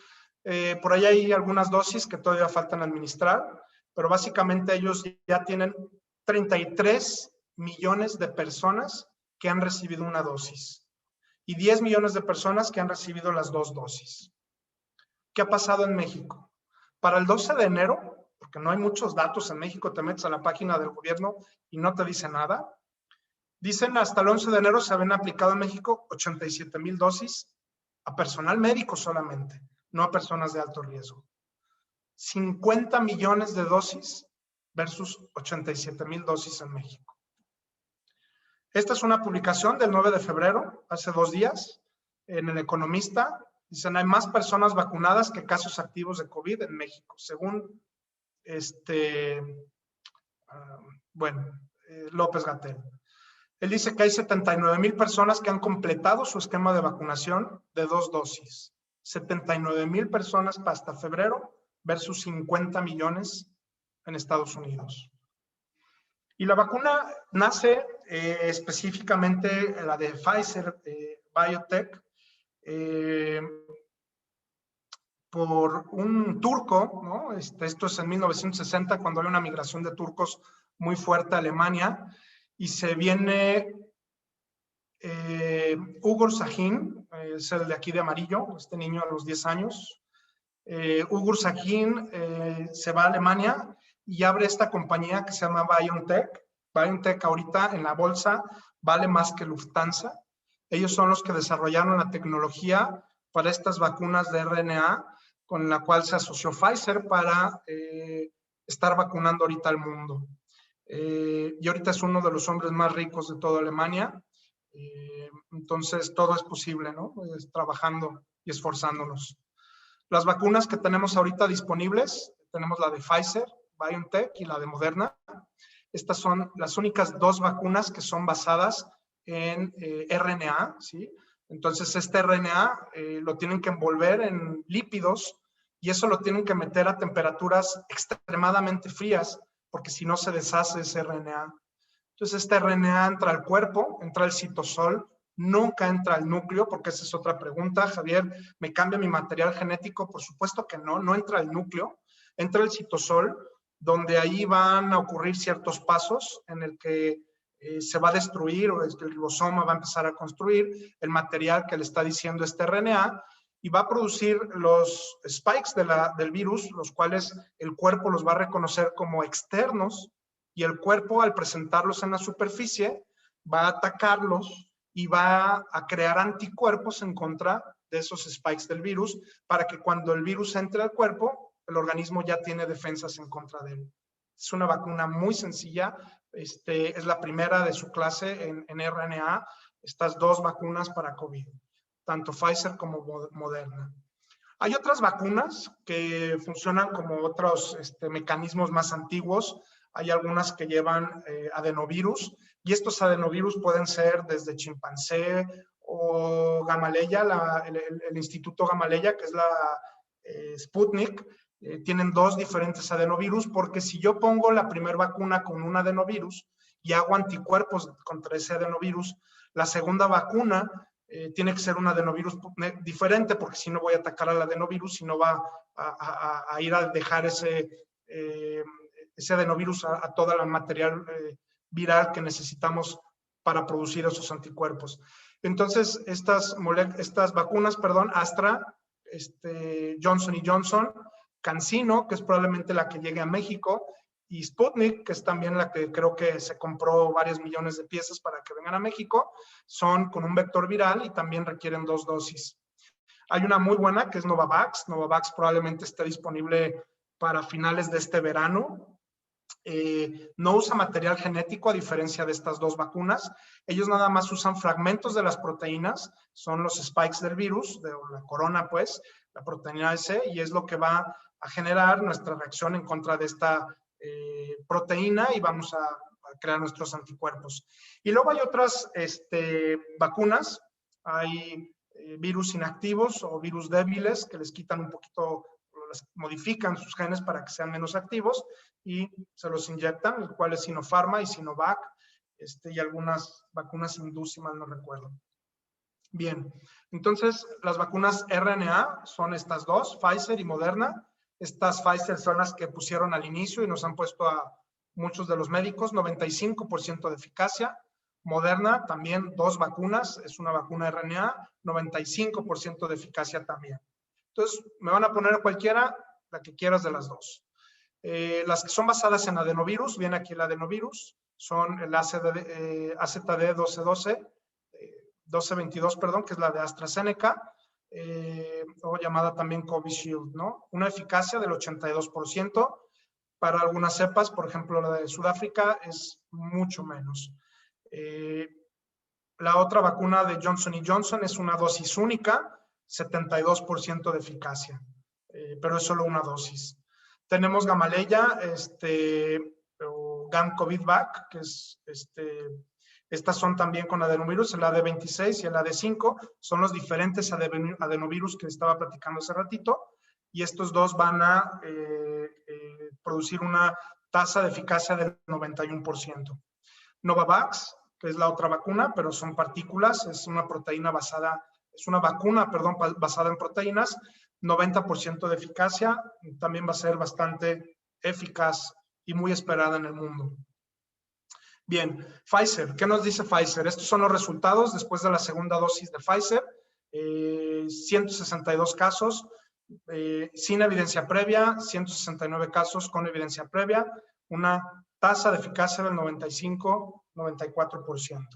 por ahí hay algunas dosis que todavía faltan administrar, pero básicamente ellos ya tienen 33 millones de personas que han recibido una dosis y 10 millones de personas que han recibido las 2 dosis. ¿Qué ha pasado en México? Para el 12 de enero, porque no hay muchos datos en México, te metes a la página del gobierno y no te dice nada. Dicen hasta el 11 de enero se habían aplicado en México 87,000 dosis a personal médico solamente, no a personas de alto riesgo. 50 millones de dosis versus 87,000 dosis en México. Esta es una publicación del 9 de febrero, hace 2 días, en El Economista. Dicen, hay más personas vacunadas que casos activos de COVID en México, según López-Gatell. Él dice que hay 79,000 personas que han completado su esquema de vacunación de 2 dosis. 79,000 personas hasta febrero versus 50 millones en Estados Unidos. Y la vacuna nace específicamente la de Pfizer Biotech por un turco, ¿no? Esto es en 1960, cuando hay una migración de turcos muy fuerte a Alemania, y se viene Ugur Sahin, es el de aquí de amarillo, este niño a los 10 años. Ugur Sahin se va a Alemania y abre esta compañía que se llama BioNTech. BioNTech ahorita en la bolsa vale más que Lufthansa. Ellos son los que desarrollaron la tecnología para estas vacunas de RNA, con la cual se asoció Pfizer para estar vacunando ahorita al mundo. Y ahorita es uno de los hombres más ricos de toda Alemania. Entonces, todo es posible, ¿no? Trabajando y esforzándonos. Las vacunas que tenemos ahorita disponibles, tenemos la de Pfizer, BioNTech y la de Moderna. Estas son las únicas dos vacunas que son basadas en RNA, ¿sí? Entonces, este RNA lo tienen que envolver en lípidos y eso lo tienen que meter a temperaturas extremadamente frías, porque si no se deshace ese RNA. Entonces, este RNA entra al cuerpo, entra al citosol, nunca entra al núcleo, porque esa es otra pregunta. Javier, ¿me cambia mi material genético? Por supuesto que no, no entra al núcleo, entra al citosol, donde ahí van a ocurrir ciertos pasos en el que se va a destruir, o el ribosoma va a empezar a construir el material que le está diciendo este RNA, y va a producir los spikes del virus, los cuales el cuerpo los va a reconocer como externos, y el cuerpo, al presentarlos en la superficie, va a atacarlos y va a crear anticuerpos en contra de esos spikes del virus, para que cuando el virus entre al cuerpo, el organismo ya tiene defensas en contra de él. Es una vacuna muy sencilla, es la primera de su clase en RNA, estas dos vacunas para COVID, tanto Pfizer como Moderna. Hay otras vacunas que funcionan como otros mecanismos más antiguos. Hay algunas que llevan adenovirus, y estos adenovirus pueden ser desde chimpancé o Gamaleya, el Instituto Gamaleya, que es la Sputnik. Tienen dos diferentes adenovirus, porque si yo pongo la primera vacuna con un adenovirus y hago anticuerpos contra ese adenovirus, la segunda vacuna tiene que ser un adenovirus diferente, porque si no voy a atacar al adenovirus y no va a ir a dejar ese adenovirus a toda la material viral que necesitamos para producir esos anticuerpos. Entonces, estas vacunas, Astra, Johnson & Johnson, CanSino, que es probablemente la que llegue a México, y Sputnik, que es también la que creo que se compró varios millones de piezas para que vengan a México, son con un vector viral y también requieren 2 dosis. Hay una muy buena que es Novavax. Novavax probablemente esté disponible para finales de este verano. No usa material genético a diferencia de estas dos vacunas. Ellos nada más usan fragmentos de las proteínas, son los spikes del virus, de la corona pues, la proteína S, y es lo que va a generar nuestra reacción en contra de esta proteína, y vamos a crear nuestros anticuerpos. Y luego hay otras vacunas, hay virus inactivos o virus débiles que les quitan un poquito, les modifican sus genes para que sean menos activos y se los inyectan, el cual es Sinopharma y Sinovac, y algunas vacunas hindú, si mal no recuerdo. Bien, entonces las vacunas RNA son estas dos, Pfizer y Moderna. Estas Pfizer son las que pusieron al inicio y nos han puesto a muchos de los médicos, 95% de eficacia. Moderna también, 2 vacunas, es una vacuna RNA, 95% de eficacia también. Entonces, me van a poner cualquiera, la que quieras de las dos. Las que son basadas en adenovirus, viene aquí el adenovirus, son el AZD1222, perdón, que es la de AstraZeneca, o llamada también Covishield, ¿no? Una eficacia del 82%. Para algunas cepas, por ejemplo, la de Sudáfrica, es mucho menos. La otra vacuna de Johnson & Johnson es una dosis única, 72% de eficacia, pero es solo una dosis. Tenemos Gamaleya, o GAM-COVID-Vac, que es estas son también con adenovirus, el AD26 y el AD5, son los diferentes adenovirus que estaba platicando hace ratito, y estos dos van a producir una tasa de eficacia del 91%. Novavax, que es la otra vacuna, pero son partículas, es una proteína basada, es una vacuna, perdón, basada en proteínas, 90% de eficacia, también va a ser bastante eficaz y muy esperada en el mundo. Bien, Pfizer, ¿qué nos dice Pfizer? Estos son los resultados después de la segunda dosis de Pfizer, 162 casos, sin evidencia previa, 169 casos con evidencia previa, una tasa de eficacia del 95-94%.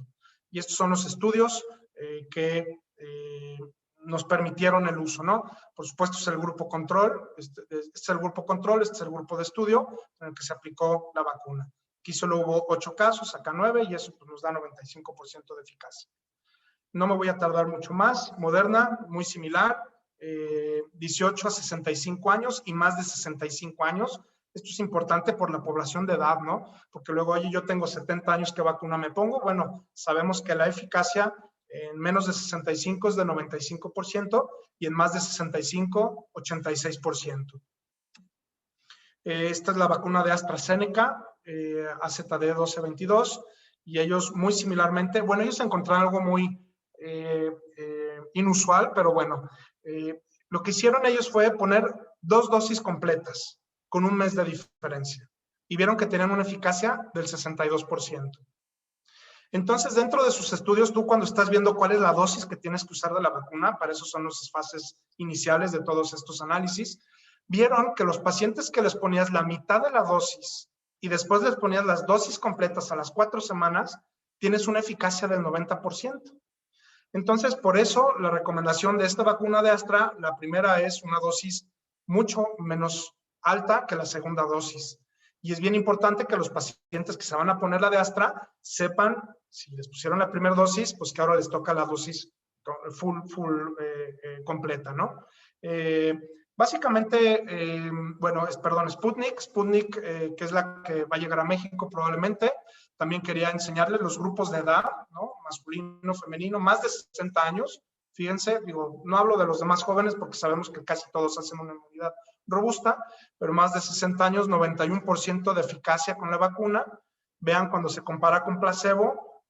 Y estos son los estudios que nos permitieron el uso, ¿no? Por supuesto, es el grupo control, este es el grupo control, este es el grupo de estudio en el que se aplicó la vacuna. Aquí solo hubo 8 casos, acá 9, y eso pues, nos da 95% de eficacia. No me voy a tardar mucho más. Moderna, muy similar, 18 a 65 años y más de 65 años. Esto es importante por la población de edad, ¿no? porque luego, oye, yo tengo 70 años, ¿qué vacuna me pongo? Bueno, sabemos que la eficacia en menos de 65 es de 95% y en más de 65, 86%. Esta es la vacuna de AstraZeneca, AZD1222, y ellos muy similarmente, bueno, ellos encontraron algo muy inusual, pero bueno, lo que hicieron ellos fue poner 2 dosis completas con un mes de diferencia y vieron que tenían una eficacia del 62%. Entonces, dentro de sus estudios, tú cuando estás viendo cuál es la dosis que tienes que usar de la vacuna, para eso son las fases iniciales de todos estos análisis, vieron que los pacientes que les ponías la mitad de la dosis y después les ponías las dosis completas a las 4 semanas, tienes una eficacia del 90%. Entonces, por eso la recomendación de esta vacuna de Astra, la primera es una dosis mucho menos alta que la segunda dosis. Y es bien importante que los pacientes que se van a poner la de Astra sepan, si les pusieron la primera dosis, pues que ahora les toca la dosis completa, ¿no? Básicamente, bueno, Sputnik, que es la que va a llegar a México probablemente. También quería enseñarles los grupos de edad, ¿no? Masculino, femenino, más de 60 años. Fíjense, digo, no hablo de los demás jóvenes porque sabemos que casi todos hacen una inmunidad robusta, pero más de 60 años, 91% de eficacia con la vacuna. Vean cuando se compara con placebo,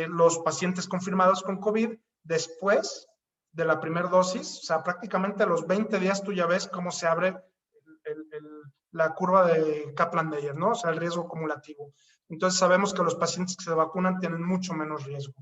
los pacientes confirmados con COVID después de la primera dosis, o sea, prácticamente a los 20 días tú ya ves cómo se abre la curva de Kaplan-Meier, ¿no? O sea, el riesgo acumulativo. Entonces sabemos que los pacientes que se vacunan tienen mucho menos riesgo.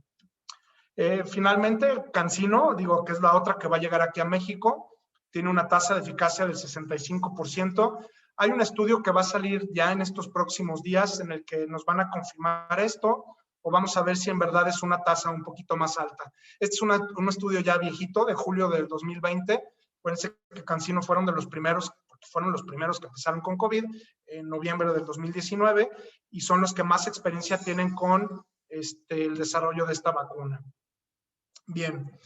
Finalmente, CanSino, digo que es la otra que va a llegar aquí a México, tiene una tasa de eficacia del 65%. Hay un estudio que va a salir ya en estos próximos días en el que nos van a confirmar esto, o vamos a ver si en verdad es una tasa un poquito más alta. Este es un estudio ya viejito, de julio del 2020. Acuérdense que CanSino fueron de los primeros, porque fueron los primeros que empezaron con COVID en noviembre del 2019 y son los que más experiencia tienen con el desarrollo de esta vacuna. Bien,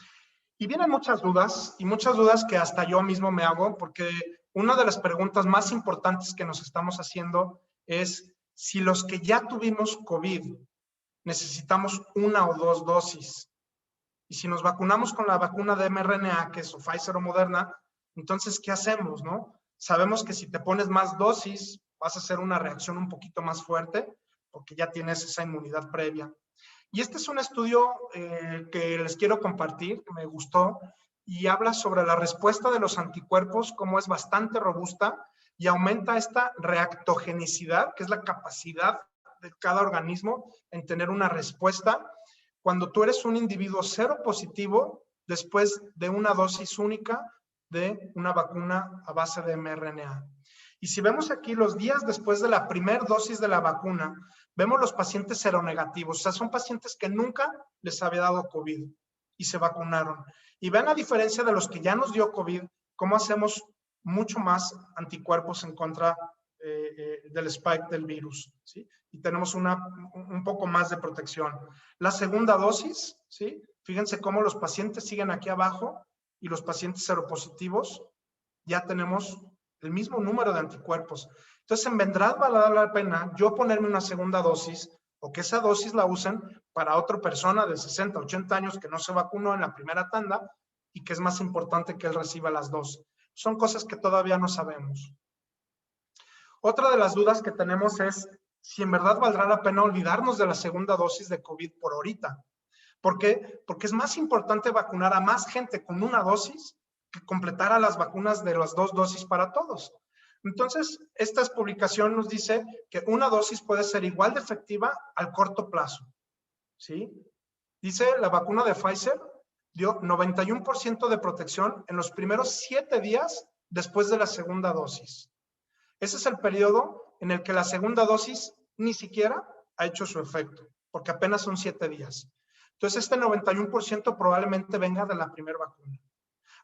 y vienen muchas dudas, y muchas dudas que hasta yo mismo me hago, porque una de las preguntas más importantes que nos estamos haciendo es si los que ya tuvimos COVID necesitamos 1 o 2 dosis. Y si nos vacunamos con la vacuna de mRNA, que es o Pfizer o Moderna, entonces, ¿qué hacemos, no? Sabemos que si te pones más dosis, vas a hacer una reacción un poquito más fuerte, porque ya tienes esa inmunidad previa. Y este es un estudio que les quiero compartir, que me gustó, y habla sobre la respuesta de los anticuerpos, cómo es bastante robusta y aumenta esta reactogenicidad, que es la capacidad de cada organismo en tener una respuesta cuando tú eres un individuo cero positivo después de una dosis única de una vacuna a base de mRNA. Y si vemos aquí los días después de la primera dosis de la vacuna, vemos los pacientes seronegativos, o sea, son pacientes que nunca les había dado COVID y se vacunaron. Y vean la diferencia de los que ya nos dio COVID, cómo hacemos mucho más anticuerpos en contra del spike del virus, ¿sí? Y tenemos un poco más de protección. La segunda dosis, ¿sí? Fíjense cómo los pacientes siguen aquí abajo y los pacientes seropositivos ya tenemos el mismo número de anticuerpos. Entonces, en verdad vale la pena yo ponerme una segunda dosis o que esa dosis la usen para otra persona de 60, 80 años que no se vacunó en la primera tanda y que es más importante que él reciba las dos. Son cosas que todavía no sabemos. Otra de las dudas que tenemos es si en verdad valdrá la pena olvidarnos de la segunda dosis de COVID por ahorita. ¿Por qué? Porque es más importante vacunar a más gente con una dosis que completar a las vacunas de las 2 dosis para todos. Entonces, esta publicación nos dice que una dosis puede ser igual de efectiva al corto plazo, ¿sí? Dice, la vacuna de Pfizer dio 91% de protección en los primeros 7 días después de la segunda dosis. Ese es el periodo en el que la segunda dosis ni siquiera ha hecho su efecto, porque apenas son 7 días. Entonces, este 91% probablemente venga de la primera vacuna.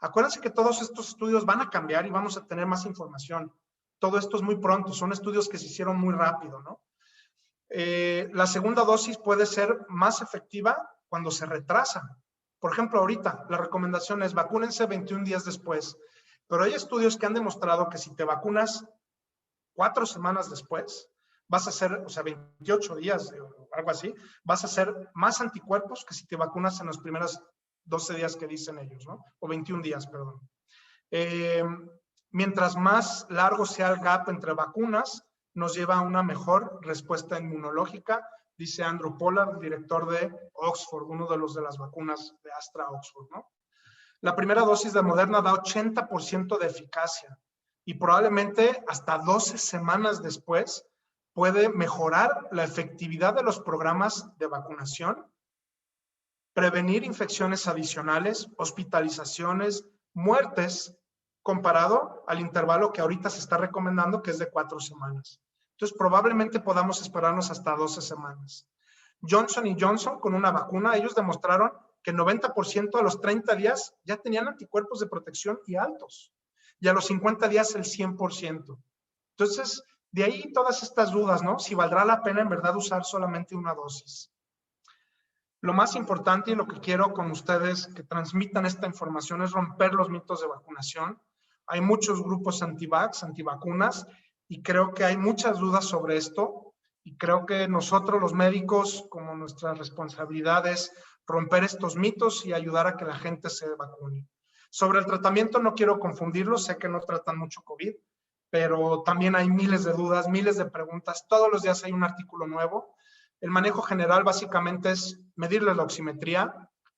Acuérdense que todos estos estudios van a cambiar y vamos a tener más información. Todo esto es muy pronto, son estudios que se hicieron muy rápido, ¿no? La segunda dosis puede ser más efectiva cuando se retrasa. Por ejemplo, ahorita la recomendación es vacúnense 21 días después, pero hay estudios que han demostrado que si te vacunas 4 semanas después, vas a hacer, o sea, 28 días o algo así, vas a hacer más anticuerpos que si te vacunas en los primeros 12 días que dicen ellos, ¿no? O 21 días, perdón. Mientras más largo sea el gap entre vacunas, nos lleva a una mejor respuesta inmunológica, dice Andrew Pollard, director de Oxford, uno de los de las vacunas de Astra-Oxford, ¿no? La primera dosis de Moderna da 80% de eficacia y probablemente hasta 12 semanas después puede mejorar la efectividad de los programas de vacunación, prevenir infecciones adicionales, hospitalizaciones, muertes, comparado al intervalo que ahorita se está recomendando, que es de 4 semanas. Entonces, probablemente podamos esperarnos hasta 12 semanas. Johnson & Johnson, con una vacuna, ellos demostraron que el 90% a los 30 días ya tenían anticuerpos de protección y altos. Y a los 50 días el 100%. Entonces, de ahí todas estas dudas, ¿no? Si valdrá la pena en verdad usar solamente una dosis. Lo más importante y lo que quiero con ustedes que transmitan esta información es romper los mitos de vacunación. Hay muchos grupos anti-vax, antivacunas, y creo que hay muchas dudas sobre esto. Y creo que nosotros los médicos, como nuestra responsabilidad es romper estos mitos y ayudar a que la gente se vacune. Sobre el tratamiento no quiero confundirlo, sé que no tratan mucho COVID, pero también hay miles de dudas, miles de preguntas. Todos los días hay un artículo nuevo. El manejo general básicamente es medirles la oximetría,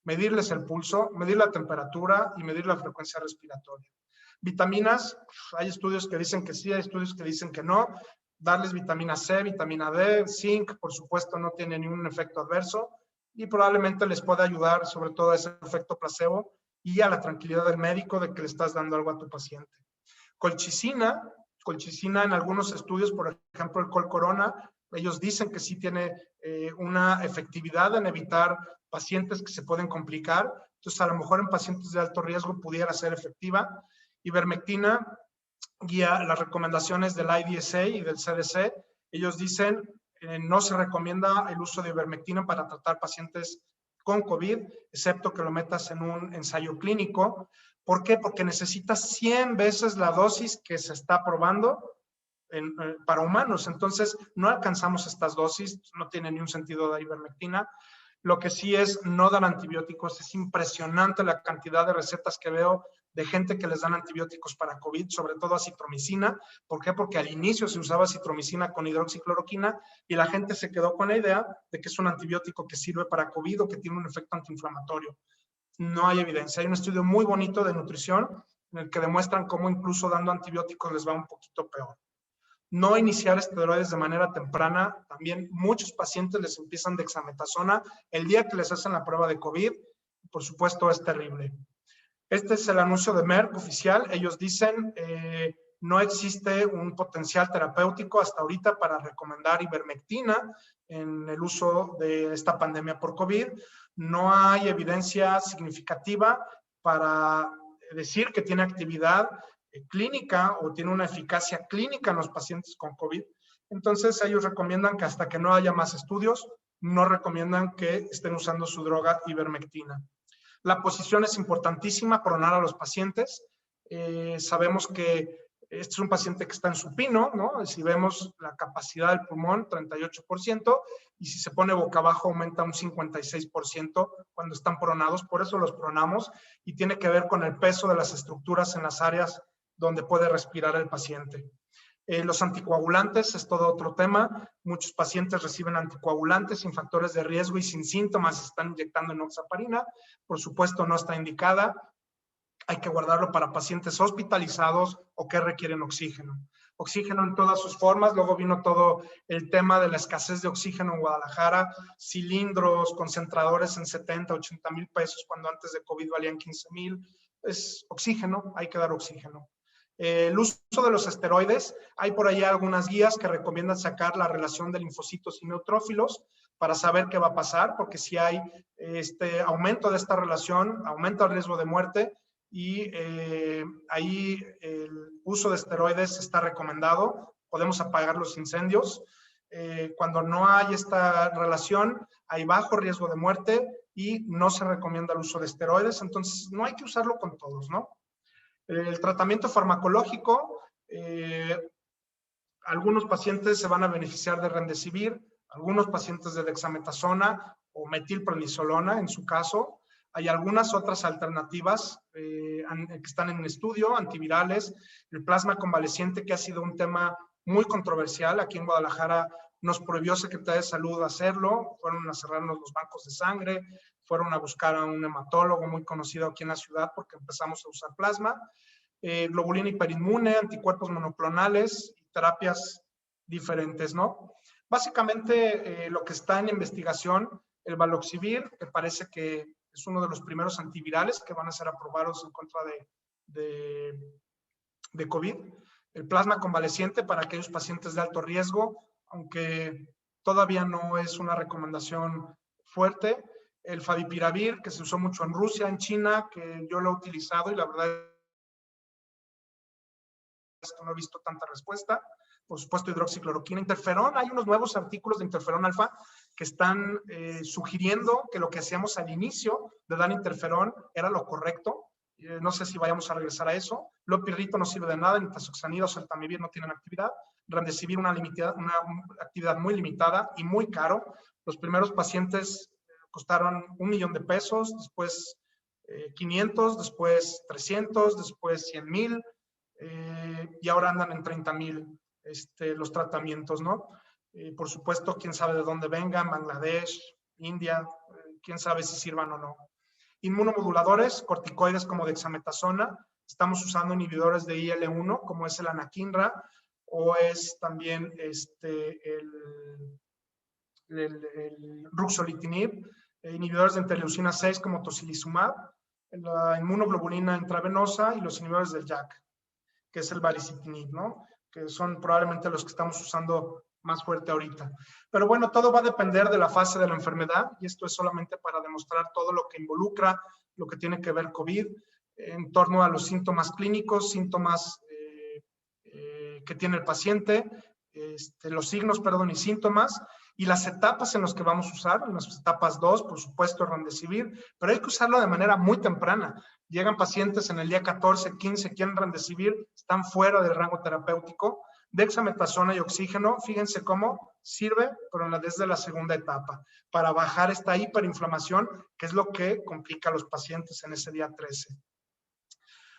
medirles el pulso, medir la temperatura y medir la frecuencia respiratoria. Vitaminas, hay estudios que dicen que sí, hay estudios que dicen que no. Darles vitamina C, vitamina D, zinc, por supuesto no tiene ningún efecto adverso y probablemente les pueda ayudar sobre todo a ese efecto placebo y a la tranquilidad del médico de que le estás dando algo a tu paciente. Colchicina en algunos estudios, por ejemplo el Colcorona, ellos dicen que sí tiene una efectividad en evitar pacientes que se pueden complicar, entonces a lo mejor en pacientes de alto riesgo pudiera ser efectiva. Ivermectina guía las recomendaciones del IDSA y del CDC. Ellos dicen no se recomienda el uso de ivermectina para tratar pacientes con COVID, excepto que lo metas en un ensayo clínico. ¿Por qué? Porque necesitas 100 veces la dosis que se está probando para humanos. Entonces, no alcanzamos estas dosis, no tiene ni un sentido de ivermectina. Lo que sí es no dar antibióticos. Es impresionante la cantidad de recetas que veo de gente que les dan antibióticos para COVID, sobre todo acitromicina. ¿Por qué? Porque al inicio se usaba acitromicina con hidroxicloroquina y la gente se quedó con la idea de que es un antibiótico que sirve para COVID o que tiene un efecto antiinflamatorio. No hay evidencia. Hay un estudio muy bonito de nutrición en el que demuestran cómo incluso dando antibióticos les va un poquito peor. No iniciar esteroides de manera temprana. También muchos pacientes les empiezan dexametasona el día que les hacen la prueba de COVID. Por supuesto, es terrible. Este es el anuncio de Merck oficial. Ellos dicen no existe un potencial terapéutico hasta ahorita para recomendar ivermectina en el uso de esta pandemia por COVID. No hay evidencia significativa para decir que tiene actividad clínica o tiene una eficacia clínica en los pacientes con COVID. Entonces ellos recomiendan que hasta que no haya más estudios, no recomiendan que estén usando su droga ivermectina. La posición es importantísima, pronar a los pacientes. Sabemos que este es un paciente que está en supino, ¿no? Si vemos la capacidad del pulmón, 38%, y si se pone boca abajo aumenta un 56% cuando están pronados, por eso los pronamos, y tiene que ver con el peso de las estructuras en las áreas donde puede respirar el paciente. Los anticoagulantes es todo otro tema. Muchos pacientes reciben anticoagulantes sin factores de riesgo y sin síntomas, se están inyectando enoxaparina. Por supuesto, no está indicada. Hay que guardarlo para pacientes hospitalizados o que requieren oxígeno. Oxígeno en todas sus formas. Luego vino todo el tema de la escasez de oxígeno en Guadalajara. Cilindros, concentradores en 70, 80 mil pesos cuando antes de COVID valían 15 mil. Es oxígeno, hay que dar oxígeno. El uso de los esteroides, hay por ahí algunas guías que recomiendan sacar la relación de linfocitos y neutrófilos para saber qué va a pasar, porque si hay aumento de esta relación, aumenta el riesgo de muerte, y ahí el uso de esteroides está recomendado. Podemos apagar los incendios. Cuando no hay esta relación, hay bajo riesgo de muerte y no se recomienda el uso de esteroides. Entonces, no hay que usarlo con todos, ¿no? El tratamiento farmacológico, algunos pacientes se van a beneficiar de Remdesivir, algunos pacientes de dexametasona o metilprednisolona en su caso. Hay algunas otras alternativas que están en estudio, antivirales, el plasma convaleciente, que ha sido un tema muy controversial. Aquí en Guadalajara nos prohibió Secretaría de Salud hacerlo, fueron a cerrarnos los bancos de sangre, fueron a buscar a un hematólogo muy conocido aquí en la ciudad porque empezamos a usar plasma. Globulina hiperinmune, anticuerpos monoclonales y terapias diferentes, ¿no? Básicamente lo que está en investigación, el Valoxivir, que parece que es uno de los primeros antivirales que van a ser aprobados en contra de COVID. El plasma convaleciente para aquellos pacientes de alto riesgo, aunque todavía no es una recomendación fuerte. El Favipiravir, que se usó mucho en Rusia, en China, que yo lo he utilizado y la verdad es que no he visto tanta respuesta. Por supuesto, hidroxicloroquina, interferón. Hay unos nuevos artículos de interferón alfa que están sugiriendo que lo que hacíamos al inicio de dar interferón era lo correcto. No sé si vayamos a regresar a eso. Lopirrito no sirve de nada, ni tazoxanida o celtamivir no tienen actividad. Remdesivir una actividad muy limitada y muy caro. Los primeros pacientes costaron $1 millón, después 500, después 300, después 100,000 y ahora andan en 30,000 los tratamientos, ¿no? Por supuesto, quién sabe de dónde vengan, Bangladesh, India, quién sabe si sirvan o no. Inmunomoduladores, corticoides como dexametasona, estamos usando inhibidores de IL-1 como es el anakinra o es también el ruxolitinib, inhibidores de interleucina 6 como tocilizumab, la inmunoglobulina intravenosa y los inhibidores del JAK, que es el baricitinib, ¿no? Que son probablemente los que estamos usando más fuerte ahorita. Pero bueno, todo va a depender de la fase de la enfermedad y esto es solamente para demostrar todo lo que involucra, lo que tiene que ver COVID, en torno a los síntomas clínicos, síntomas que tiene el paciente, los signos, perdón, y síntomas, y las etapas en las que vamos a usar, en las etapas 2, por supuesto, Remdesivir, pero hay que usarlo de manera muy temprana. Llegan pacientes en el día 14, 15, quieren Remdesivir, están fuera del rango terapéutico. Dexametasona y oxígeno, fíjense cómo sirve, pero desde la segunda etapa, para bajar esta hiperinflamación, que es lo que complica a los pacientes en ese día 13.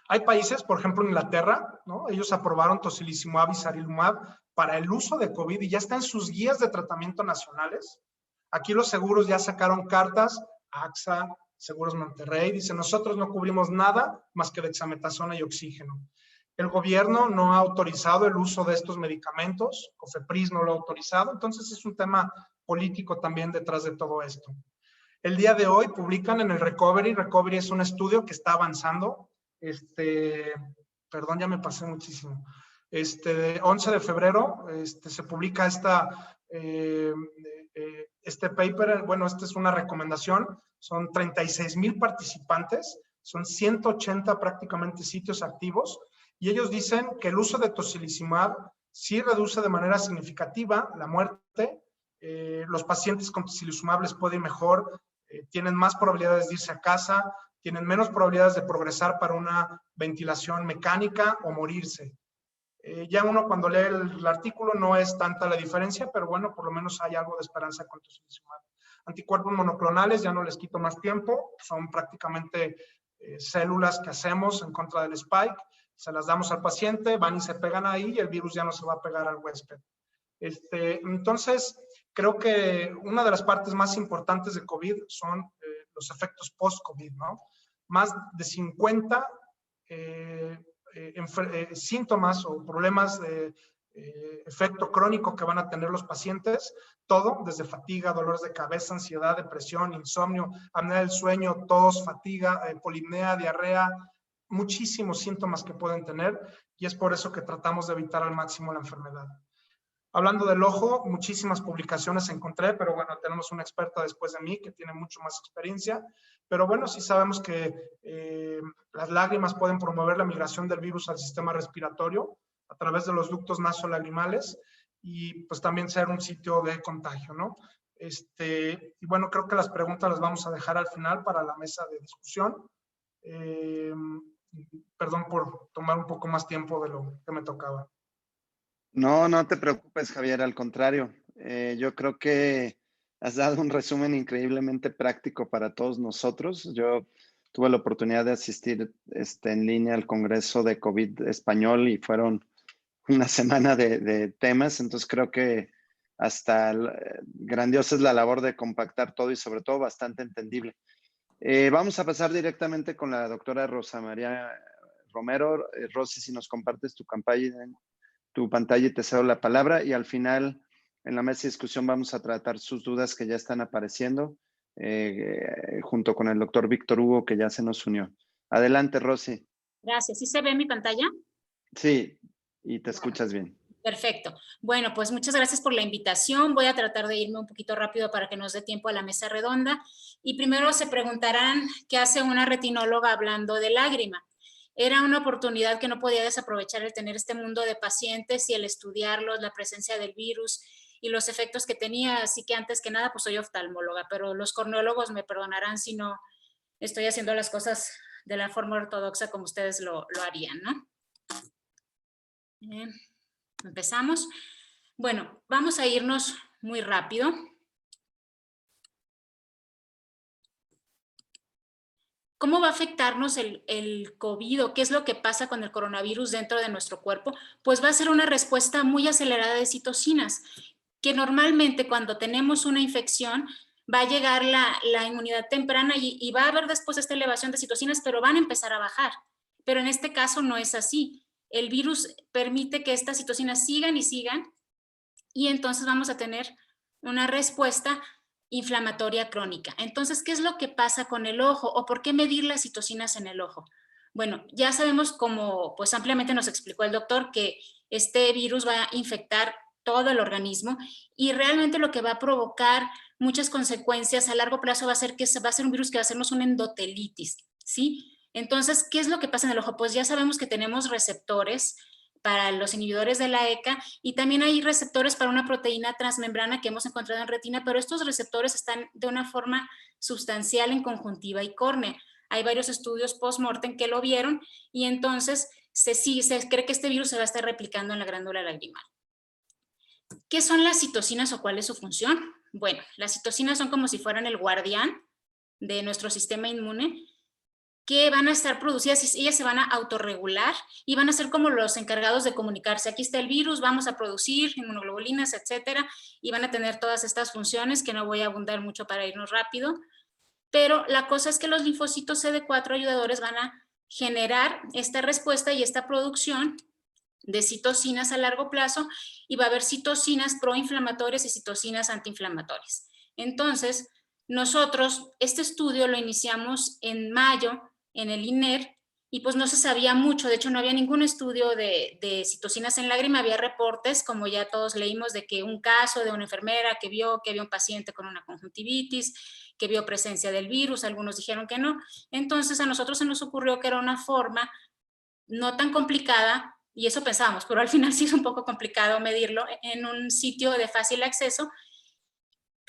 Hay países, por ejemplo, Inglaterra, ¿no? Ellos aprobaron tocilizumab y sarilumab para el uso de COVID y ya está en sus guías de tratamiento nacionales. Aquí los seguros ya sacaron cartas, AXA, Seguros Monterrey, dice, nosotros no cubrimos nada más que dexametasona y oxígeno. El gobierno no ha autorizado el uso de estos medicamentos, COFEPRIS no lo ha autorizado, entonces es un tema político también detrás de todo esto. El día de hoy publican en el Recovery es un estudio que está avanzando, perdón, ya me pasé muchísimo, 11 de febrero se publica este paper, bueno, esta es una recomendación, son 36,000 participantes, son 180 prácticamente sitios activos, y ellos dicen que el uso de tocilizumab sí reduce de manera significativa la muerte, los pacientes con tocilizumab les puede ir mejor, tienen más probabilidades de irse a casa, tienen menos probabilidades de progresar para una ventilación mecánica o morirse. Ya uno cuando lee el artículo no es tanta la diferencia, pero bueno, por lo menos hay algo de esperanza con tocilizumab. Anticuerpos monoclonales, ya no les quito más tiempo, son prácticamente células que hacemos en contra del spike, se las damos al paciente, van y se pegan ahí y el virus ya no se va a pegar al huésped. Entonces, creo que una de las partes más importantes de COVID son los efectos post-COVID, ¿no? Más de 50 síntomas o problemas de efecto crónico que van a tener los pacientes, todo desde fatiga, dolores de cabeza, ansiedad, depresión, insomnio, apnea del sueño, tos, fatiga, polipnea, diarrea, muchísimos síntomas que pueden tener y es por eso que tratamos de evitar al máximo la enfermedad. Hablando del ojo, muchísimas publicaciones encontré, pero bueno, tenemos una experta después de mí que tiene mucho más experiencia. Pero bueno, sí sabemos que las lágrimas pueden promover la migración del virus al sistema respiratorio a través de los ductos nasolagrimales y pues también ser un sitio de contagio, ¿no? Y bueno, creo que las preguntas las vamos a dejar al final para la mesa de discusión. Perdón por tomar un poco más tiempo de lo que me tocaba. No, no te preocupes, Javier, al contrario. Yo creo que has dado un resumen increíblemente práctico para todos nosotros. Yo tuve la oportunidad de asistir en línea al Congreso de COVID español y fueron una semana de temas, entonces creo que hasta grandiosa es la labor de compactar todo y sobre todo bastante entendible. Vamos a pasar directamente con la doctora Rosa María Romero. Rosy, si nos compartes tu pantalla y te cedo la palabra, y al final en la mesa de discusión vamos a tratar sus dudas que ya están apareciendo junto con el doctor Víctor Hugo, que ya se nos unió. Adelante, Rosy. Gracias. ¿Sí se ve mi pantalla? Sí, y te escuchas bien. Perfecto. Bueno, pues muchas gracias por la invitación. Voy a tratar de irme un poquito rápido para que nos dé tiempo a la mesa redonda. Y primero se preguntarán qué hace una retinóloga hablando de lágrima. Era una oportunidad que no podía desaprovechar el tener este mundo de pacientes y el estudiarlos, la presencia del virus y los efectos que tenía. Así que antes que nada, pues soy oftalmóloga, pero los corneólogos me perdonarán si no estoy haciendo las cosas de la forma ortodoxa como ustedes lo harían, ¿no? Empezamos. Bueno, vamos a irnos muy rápido. ¿Cómo va a afectarnos el COVID o qué es lo que pasa con el coronavirus dentro de nuestro cuerpo? Pues va a ser una respuesta muy acelerada de citocinas, que normalmente cuando tenemos una infección va a llegar la inmunidad temprana y va a haber después esta elevación de citocinas, pero van a empezar a bajar. Pero en este caso no es así. El virus permite que estas citocinas sigan y sigan, y entonces vamos a tener una respuesta inflamatoria crónica. Entonces, ¿qué es lo que pasa con el ojo o por qué medir las citocinas en el ojo? Bueno, ya sabemos, como pues ampliamente nos explicó el doctor, que este virus va a infectar todo el organismo y realmente lo que va a provocar muchas consecuencias a largo plazo va a ser que va a ser un virus que va a hacernos una endotelitis, ¿sí? Entonces, ¿qué es lo que pasa en el ojo? Pues ya sabemos que tenemos receptores para los inhibidores de la ECA y también hay receptores para una proteína transmembrana que hemos encontrado en retina, pero estos receptores están de una forma sustancial en conjuntiva y córnea. Hay varios estudios post-mortem que lo vieron y entonces se cree que este virus se va a estar replicando en la glándula lagrimal. ¿Qué son las citocinas o cuál es su función? Bueno, las citocinas son como si fueran el guardián de nuestro sistema inmune, que van a estar producidas y ellas se van a autorregular y van a ser como los encargados de comunicarse. Aquí está el virus, vamos a producir inmunoglobulinas, etcétera, y van a tener todas estas funciones que no voy a abundar mucho para irnos rápido. Pero la cosa es que los linfocitos CD4 ayudadores van a generar esta respuesta y esta producción de citocinas a largo plazo y va a haber citocinas proinflamatorias y citocinas antiinflamatorias. Entonces, nosotros este estudio lo iniciamos en mayo en el INER y pues no se sabía mucho, de hecho no había ningún estudio de citocinas en lágrima, había reportes, como ya todos leímos, de que un caso de una enfermera que vio un paciente con una conjuntivitis, que vio presencia del virus, algunos dijeron que no. Entonces a nosotros se nos ocurrió que era una forma no tan complicada, y eso pensábamos, pero al final sí es un poco complicado medirlo en un sitio de fácil acceso,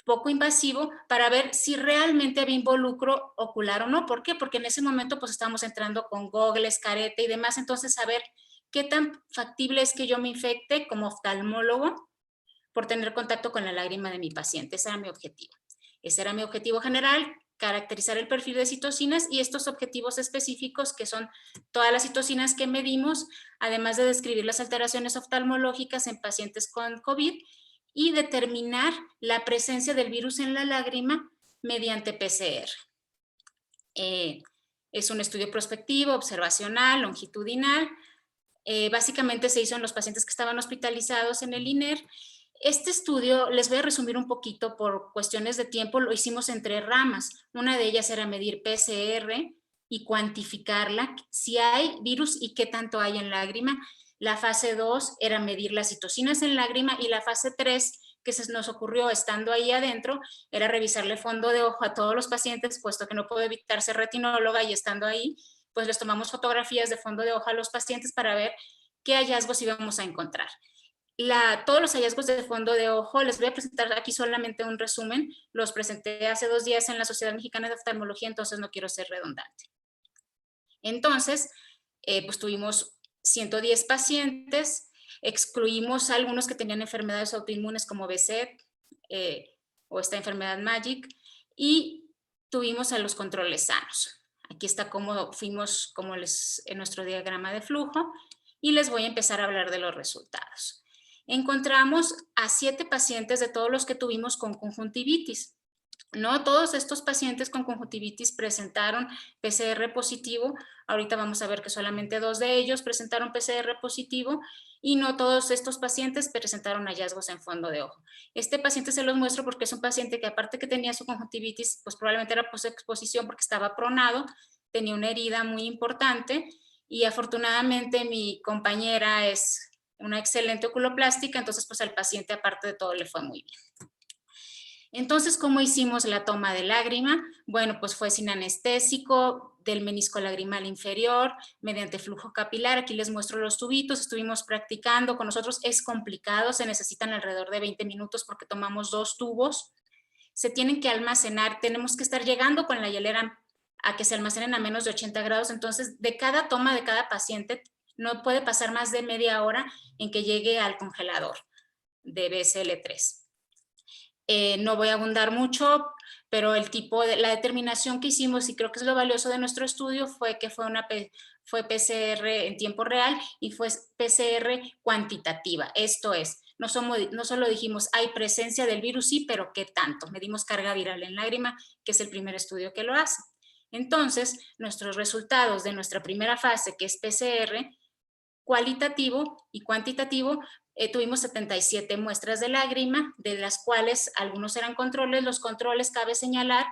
poco invasivo, para ver si realmente había involucro ocular o no. ¿Por qué? Porque en ese momento pues estábamos entrando con gogles, careta y demás, entonces saber qué tan factible es que yo me infecte como oftalmólogo por tener contacto con la lágrima de mi paciente. Ese era mi objetivo. Ese era mi objetivo general, caracterizar el perfil de citocinas y estos objetivos específicos que son todas las citocinas que medimos, además de describir las alteraciones oftalmológicas en pacientes con COVID y determinar la presencia del virus en la lágrima mediante PCR. Es un estudio prospectivo, observacional, longitudinal. Básicamente se hizo en los pacientes que estaban hospitalizados en el INER. Este estudio, les voy a resumir un poquito por cuestiones de tiempo, lo hicimos en 3 ramas. Una de ellas era medir PCR y cuantificarla, si hay virus y qué tanto hay en lágrima. La fase 2 era medir las citocinas en lágrima y la fase 3, que se nos ocurrió estando ahí adentro, era revisarle fondo de ojo a todos los pacientes, puesto que no puedo evitar ser retinóloga y estando ahí, pues les tomamos fotografías de fondo de ojo a los pacientes para ver qué hallazgos íbamos a encontrar. Todos los hallazgos de fondo de ojo, les voy a presentar aquí solamente un resumen, los presenté hace 2 días en la Sociedad Mexicana de Oftalmología, entonces no quiero ser redundante. Entonces, pues tuvimos 110 pacientes, excluimos a algunos que tenían enfermedades autoinmunes como BSEP o esta enfermedad MAGIC, y tuvimos a los controles sanos. Aquí está cómo fuimos en nuestro diagrama de flujo, y les voy a empezar a hablar de los resultados. Encontramos a 7 pacientes de todos los que tuvimos con conjuntivitis. No todos estos pacientes con conjuntivitis presentaron PCR positivo. Ahorita vamos a ver que solamente 2 de ellos presentaron PCR positivo y no todos estos pacientes presentaron hallazgos en fondo de ojo. Este paciente se los muestro porque es un paciente que, aparte que tenía su conjuntivitis, pues probablemente era posexposición porque estaba pronado, tenía una herida muy importante y afortunadamente mi compañera es una excelente oculoplástica, entonces pues al paciente, aparte de todo, le fue muy bien. Entonces, ¿cómo hicimos la toma de lágrima? Bueno, pues fue sin anestésico, del menisco lagrimal inferior, mediante flujo capilar. Aquí les muestro los tubitos, estuvimos practicando con nosotros. Es complicado, se necesitan alrededor de 20 minutos porque tomamos 2 tubos. Se tienen que almacenar, tenemos que estar llegando con la hielera a que se almacenen a menos de 80 grados. Entonces, de cada toma de cada paciente, no puede pasar más de media hora en que llegue al congelador de BSL-3. No voy a abundar mucho, pero la determinación que hicimos, y creo que es lo valioso de nuestro estudio, fue que fue PCR en tiempo real y fue PCR cuantitativa. Esto es, no solo dijimos hay presencia del virus, sí, pero ¿qué tanto? Medimos carga viral en lágrima, que es el primer estudio que lo hace. Entonces, nuestros resultados de nuestra primera fase, que es PCR cualitativo y cuantitativo, tuvimos 77 muestras de lágrima, de las cuales algunos eran controles. Los controles, cabe señalar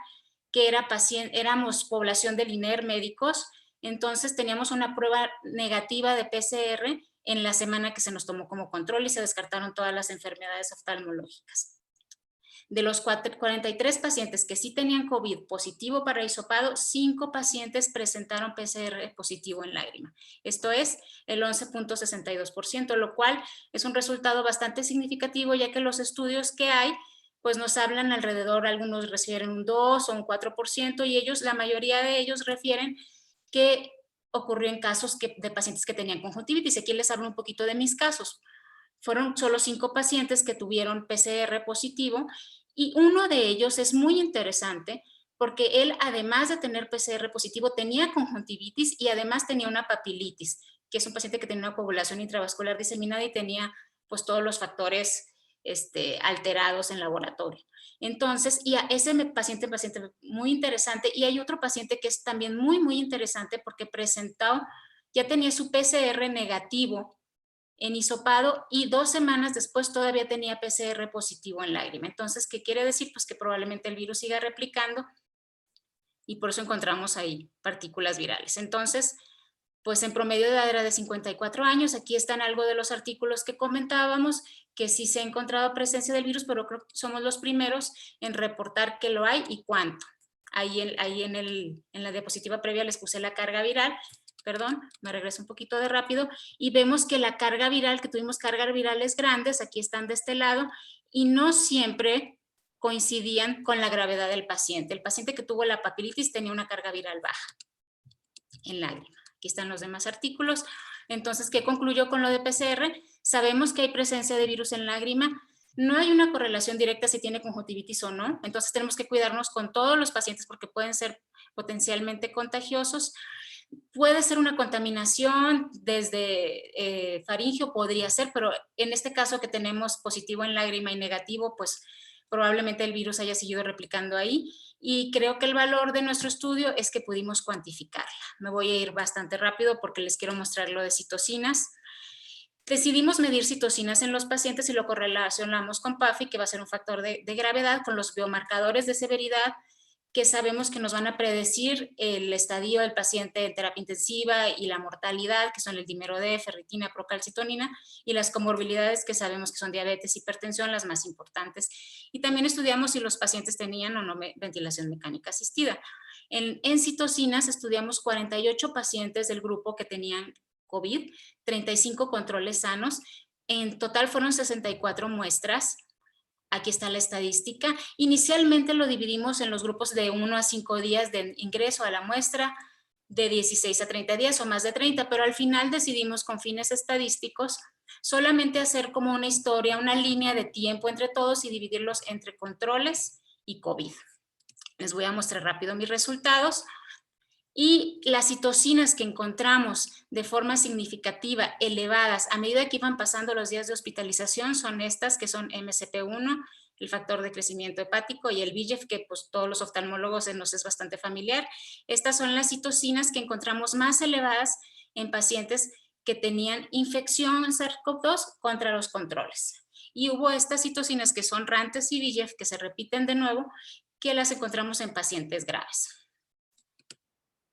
que éramos población del INER médicos, entonces teníamos una prueba negativa de PCR en la semana que se nos tomó como control y se descartaron todas las enfermedades oftalmológicas. De los 43 pacientes que sí tenían COVID positivo para hisopado, 5 pacientes presentaron PCR positivo en lágrima. Esto es el 11.62%, lo cual es un resultado bastante significativo, ya que los estudios que hay pues nos hablan alrededor, algunos refieren un 2 o un 4%, y la mayoría de ellos refieren que ocurrió en casos de pacientes que tenían conjuntivitis. Aquí les hablo un poquito de mis casos. Fueron solo 5 pacientes que tuvieron PCR positivo, y uno de ellos es muy interesante porque él, además de tener PCR positivo, tenía conjuntivitis y además tenía una papilitis, que es un paciente que tenía una coagulación intravascular diseminada y tenía pues todos los factores alterados en laboratorio. Entonces, y a ese paciente muy interesante, y hay otro paciente que es también muy, muy interesante porque ya tenía su PCR negativo en hisopado y 2 semanas después todavía tenía PCR positivo en lágrima. Entonces, ¿qué quiere decir? Pues que probablemente el virus siga replicando y por eso encontramos ahí partículas virales. Entonces, pues en promedio de edad era de 54 años. Aquí están algo de los artículos que comentábamos, que sí se ha encontrado presencia del virus, pero creo que somos los primeros en reportar que lo hay y cuánto. Ahí en la diapositiva previa les puse la carga viral. Perdón, me regreso un poquito de rápido, y vemos que la carga viral, que tuvimos cargas virales grandes, aquí están de este lado, y no siempre coincidían con la gravedad del paciente. El paciente que tuvo la papilitis tenía una carga viral baja en lágrima. Aquí están los demás artículos. Entonces, ¿qué concluyó con lo de PCR? Sabemos que hay presencia de virus en lágrima. No hay una correlación directa si tiene conjuntivitis o no. Entonces, tenemos que cuidarnos con todos los pacientes porque pueden ser potencialmente contagiosos. Puede ser una contaminación desde faríngeo, podría ser, pero en este caso que tenemos positivo en lágrima y negativo, pues probablemente el virus haya seguido replicando ahí, y creo que el valor de nuestro estudio es que pudimos cuantificarla. Me voy a ir bastante rápido porque les quiero mostrar lo de citocinas. Decidimos medir citocinas en los pacientes y lo correlacionamos con PAFI, que va a ser un factor de gravedad, con los biomarcadores de severidad, que sabemos que nos van a predecir el estadio del paciente en terapia intensiva y la mortalidad, que son el dímero D, ferritina, procalcitonina, y las comorbilidades que sabemos que son diabetes, hipertensión, las más importantes. Y también estudiamos si los pacientes tenían o no ventilación mecánica asistida. En citocinas estudiamos 48 pacientes del grupo que tenían COVID, 35 controles sanos. En total fueron 64 muestras. Aquí está la estadística. Inicialmente lo dividimos en los grupos de 1 a 5 días de ingreso a la muestra, de 16 a 30 días o más de 30, pero al final decidimos con fines estadísticos solamente hacer como una historia, una línea de tiempo entre todos y dividirlos entre controles y COVID. Les voy a mostrar rápido mis resultados. Y las citocinas que encontramos de forma significativa elevadas a medida que iban pasando los días de hospitalización son estas, que son MSP1, el factor de crecimiento hepático, y el VEGF, que pues todos los oftalmólogos nos es bastante familiar. Estas son las citocinas que encontramos más elevadas en pacientes que tenían infección SARS-CoV-2 contra los controles. Y hubo estas citocinas que son RANTES y VEGF, que se repiten de nuevo, que las encontramos en pacientes graves.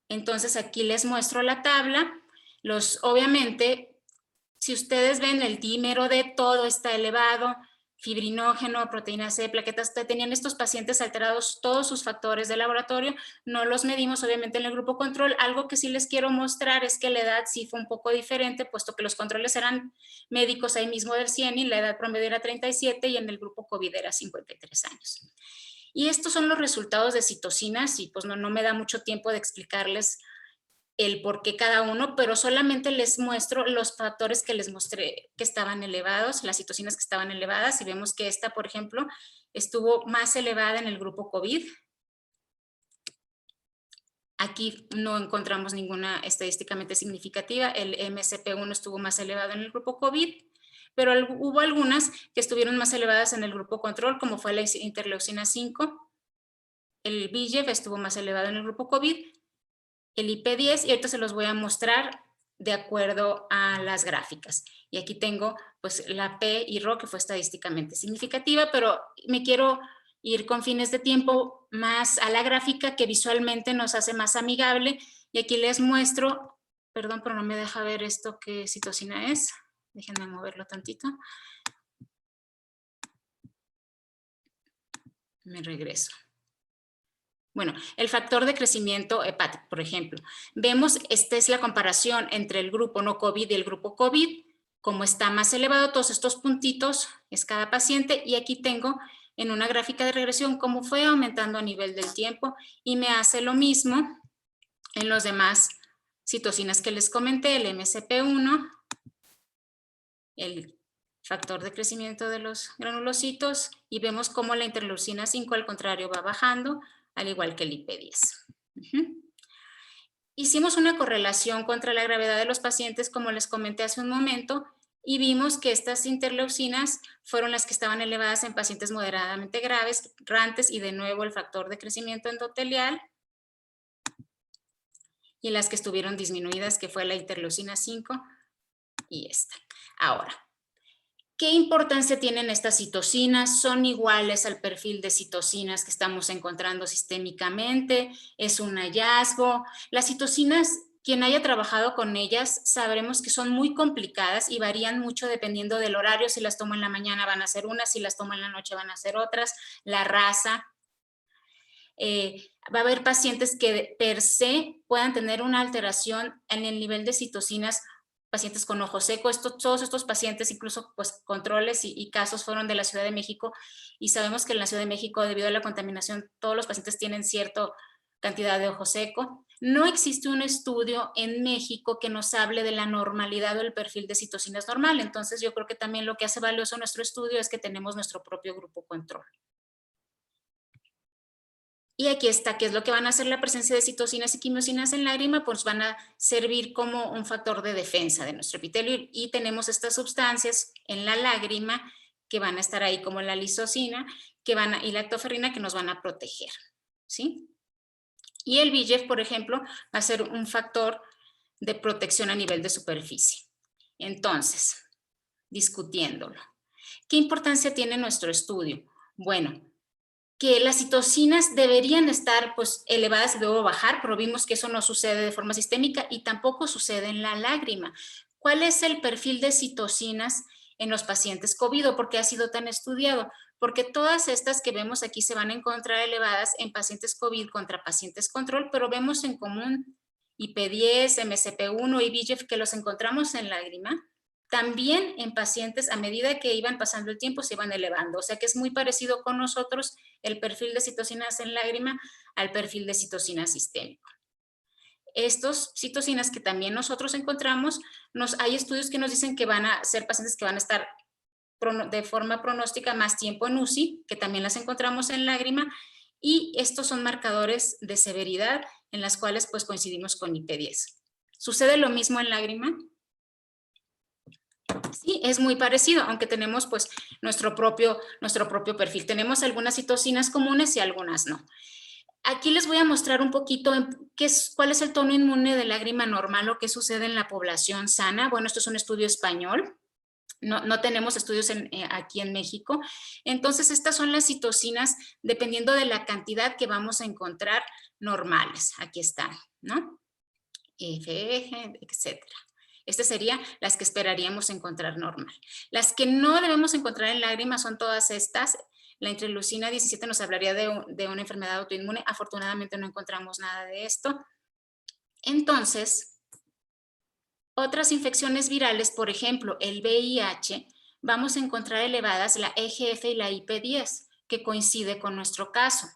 Entonces aquí les muestro la tabla. Obviamente, si ustedes ven el dímero D, todo está elevado, fibrinógeno, proteína C, plaquetas T, tenían estos pacientes alterados todos sus factores de laboratorio. No los medimos obviamente en el grupo control. Algo que sí les quiero mostrar es que la edad sí fue un poco diferente, puesto que los controles eran médicos ahí mismo del CIENI, la edad promedio era 37 y en el grupo COVID era 53 años. Y estos son los resultados de citocinas y pues no me da mucho tiempo de explicarles el por qué cada uno, pero solamente les muestro los factores que les mostré que estaban elevados, las citocinas que estaban elevadas, y vemos que esta, por ejemplo, estuvo más elevada en el grupo COVID. Aquí no encontramos ninguna estadísticamente significativa, el MSP1 estuvo más elevado en el grupo COVID, pero hubo algunas que estuvieron más elevadas en el grupo control, como fue la interleucina 5, el VEGF estuvo más elevado en el grupo COVID, el IP10, y ahorita se los voy a mostrar de acuerdo a las gráficas. Y aquí tengo pues la P y Rho, que fue estadísticamente significativa, pero me quiero ir con fines de tiempo más a la gráfica, que visualmente nos hace más amigable, y aquí les muestro, perdón, pero no me deja ver esto qué citocina es. Déjenme moverlo tantito. Me regreso. Bueno, el factor de crecimiento hepático, por ejemplo. Vemos, esta es la comparación entre el grupo no COVID y el grupo COVID. Como está más elevado, todos estos puntitos es cada paciente. Y aquí tengo en una gráfica de regresión cómo fue aumentando a nivel del tiempo. Y me hace lo mismo en los demás citocinas que les comenté, el MSP1, el factor de crecimiento de los granulocitos, y vemos cómo la interleucina 5 al contrario va bajando, al igual que el IP10. Hicimos una correlación contra la gravedad de los pacientes, como les comenté hace un momento, y vimos que estas interleucinas fueron las que estaban elevadas en pacientes moderadamente graves, RANTES, y de nuevo el factor de crecimiento endotelial, y las que estuvieron disminuidas, que fue la interleucina 5 y esta. Ahora, ¿qué importancia tienen estas citocinas? ¿Son iguales al perfil de citocinas que estamos encontrando sistémicamente? ¿Es un hallazgo? Las citocinas, quien haya trabajado con ellas, sabremos que son muy complicadas y varían mucho dependiendo del horario. Si las tomo en la mañana van a ser unas, si las tomo en la noche van a ser otras, la raza. Va a haber pacientes que per se puedan tener una alteración en el nivel de citocinas, pacientes con ojo seco. Todos estos pacientes, incluso pues controles y casos, fueron de la Ciudad de México, y sabemos que en la Ciudad de México, debido a la contaminación, todos los pacientes tienen cierta cantidad de ojo seco. No existe un estudio en México que nos hable de la normalidad o el perfil de citocinas normal. Entonces yo creo que también lo que hace valioso nuestro estudio es que tenemos nuestro propio grupo control. Y aquí está, ¿qué es lo que van a hacer la presencia de citocinas y quimiosinas en lágrima? Pues van a servir como un factor de defensa de nuestro epitelio, y tenemos estas sustancias en la lágrima que van a estar ahí, como la lisocina y la lactoferrina, que nos van a proteger, ¿sí? Y el VEGF, por ejemplo, va a ser un factor de protección a nivel de superficie. Entonces, discutiéndolo, ¿qué importancia tiene nuestro estudio? Bueno, que las citocinas deberían estar pues elevadas y luego bajar, pero vimos que eso no sucede de forma sistémica y tampoco sucede en la lágrima. ¿Cuál es el perfil de citocinas en los pacientes COVID? ¿Por qué ha sido tan estudiado? Porque todas estas que vemos aquí se van a encontrar elevadas en pacientes COVID contra pacientes control, pero vemos en común IP10, MCP1 y VEGF que los encontramos en lágrima. También en pacientes, a medida que iban pasando el tiempo, se iban elevando. O sea que es muy parecido con nosotros el perfil de citocinas en lágrima al perfil de citocinas sistémico. Estos citocinas que también nosotros encontramos, hay estudios que nos dicen que van a ser pacientes que van a estar de forma pronóstica más tiempo en UCI, que también las encontramos en lágrima, y estos son marcadores de severidad en las cuales pues coincidimos con IP10. ¿Sucede lo mismo en lágrima? Sí, es muy parecido, aunque tenemos pues nuestro propio perfil. Tenemos algunas citocinas comunes y algunas no. Aquí les voy a mostrar un poquito cuál es el tono inmune de lágrima normal o qué sucede en la población sana. Bueno, esto es un estudio español. No tenemos estudios aquí en México. Entonces, estas son las citocinas dependiendo de la cantidad que vamos a encontrar normales. Aquí están, ¿no? Etcétera. Estas serían las que esperaríamos encontrar normal. Las que no debemos encontrar en lágrimas son todas estas. La interleucina 17 nos hablaría de una enfermedad autoinmune. Afortunadamente no encontramos nada de esto. Entonces, otras infecciones virales, por ejemplo, el VIH, vamos a encontrar elevadas la EGF y la IP10, que coincide con nuestro caso.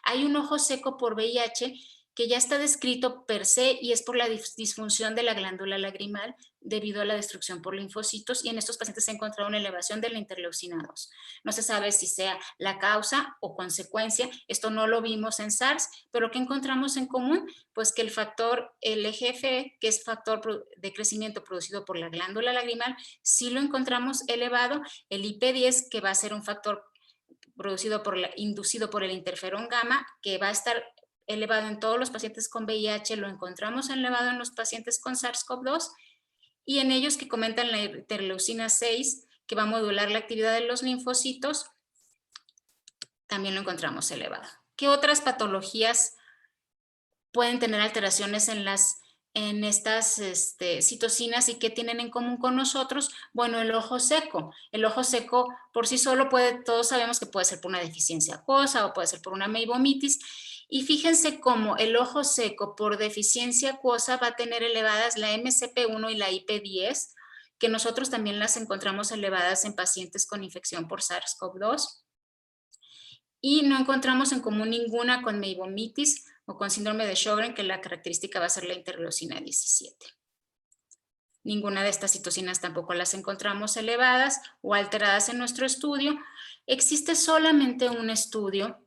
Hay un ojo seco por VIH que ya está descrito per se y es por la disfunción de la glándula lagrimal debido a la destrucción por linfocitos, y en estos pacientes se ha encontrado una elevación de la interleucina 2. No se sabe si sea la causa o consecuencia, esto no lo vimos en SARS, pero ¿qué encontramos en común? Pues que el factor, el EGF, que es factor de crecimiento producido por la glándula lagrimal, sí lo encontramos elevado, el IP10, que va a ser un factor inducido por el interferón gamma, que va a estar elevado en todos los pacientes con VIH, lo encontramos elevado en los pacientes con SARS-CoV-2 y en ellos que comentan la interleucina 6, que va a modular la actividad de los linfocitos, también lo encontramos elevado. ¿Qué otras patologías pueden tener alteraciones en estas citocinas y qué tienen en común con nosotros? Bueno, el ojo seco. El ojo seco por sí solo todos sabemos que puede ser por una deficiencia acuosa o puede ser por una meibomitis. Y fíjense cómo el ojo seco por deficiencia acuosa va a tener elevadas la MCP1 y la IP10, que nosotros también las encontramos elevadas en pacientes con infección por SARS-CoV-2. Y no encontramos en común ninguna con meibomitis o con síndrome de Sjögren, que la característica va a ser la interleucina 17. Ninguna de estas citocinas tampoco las encontramos elevadas o alteradas en nuestro estudio. Existe solamente un estudio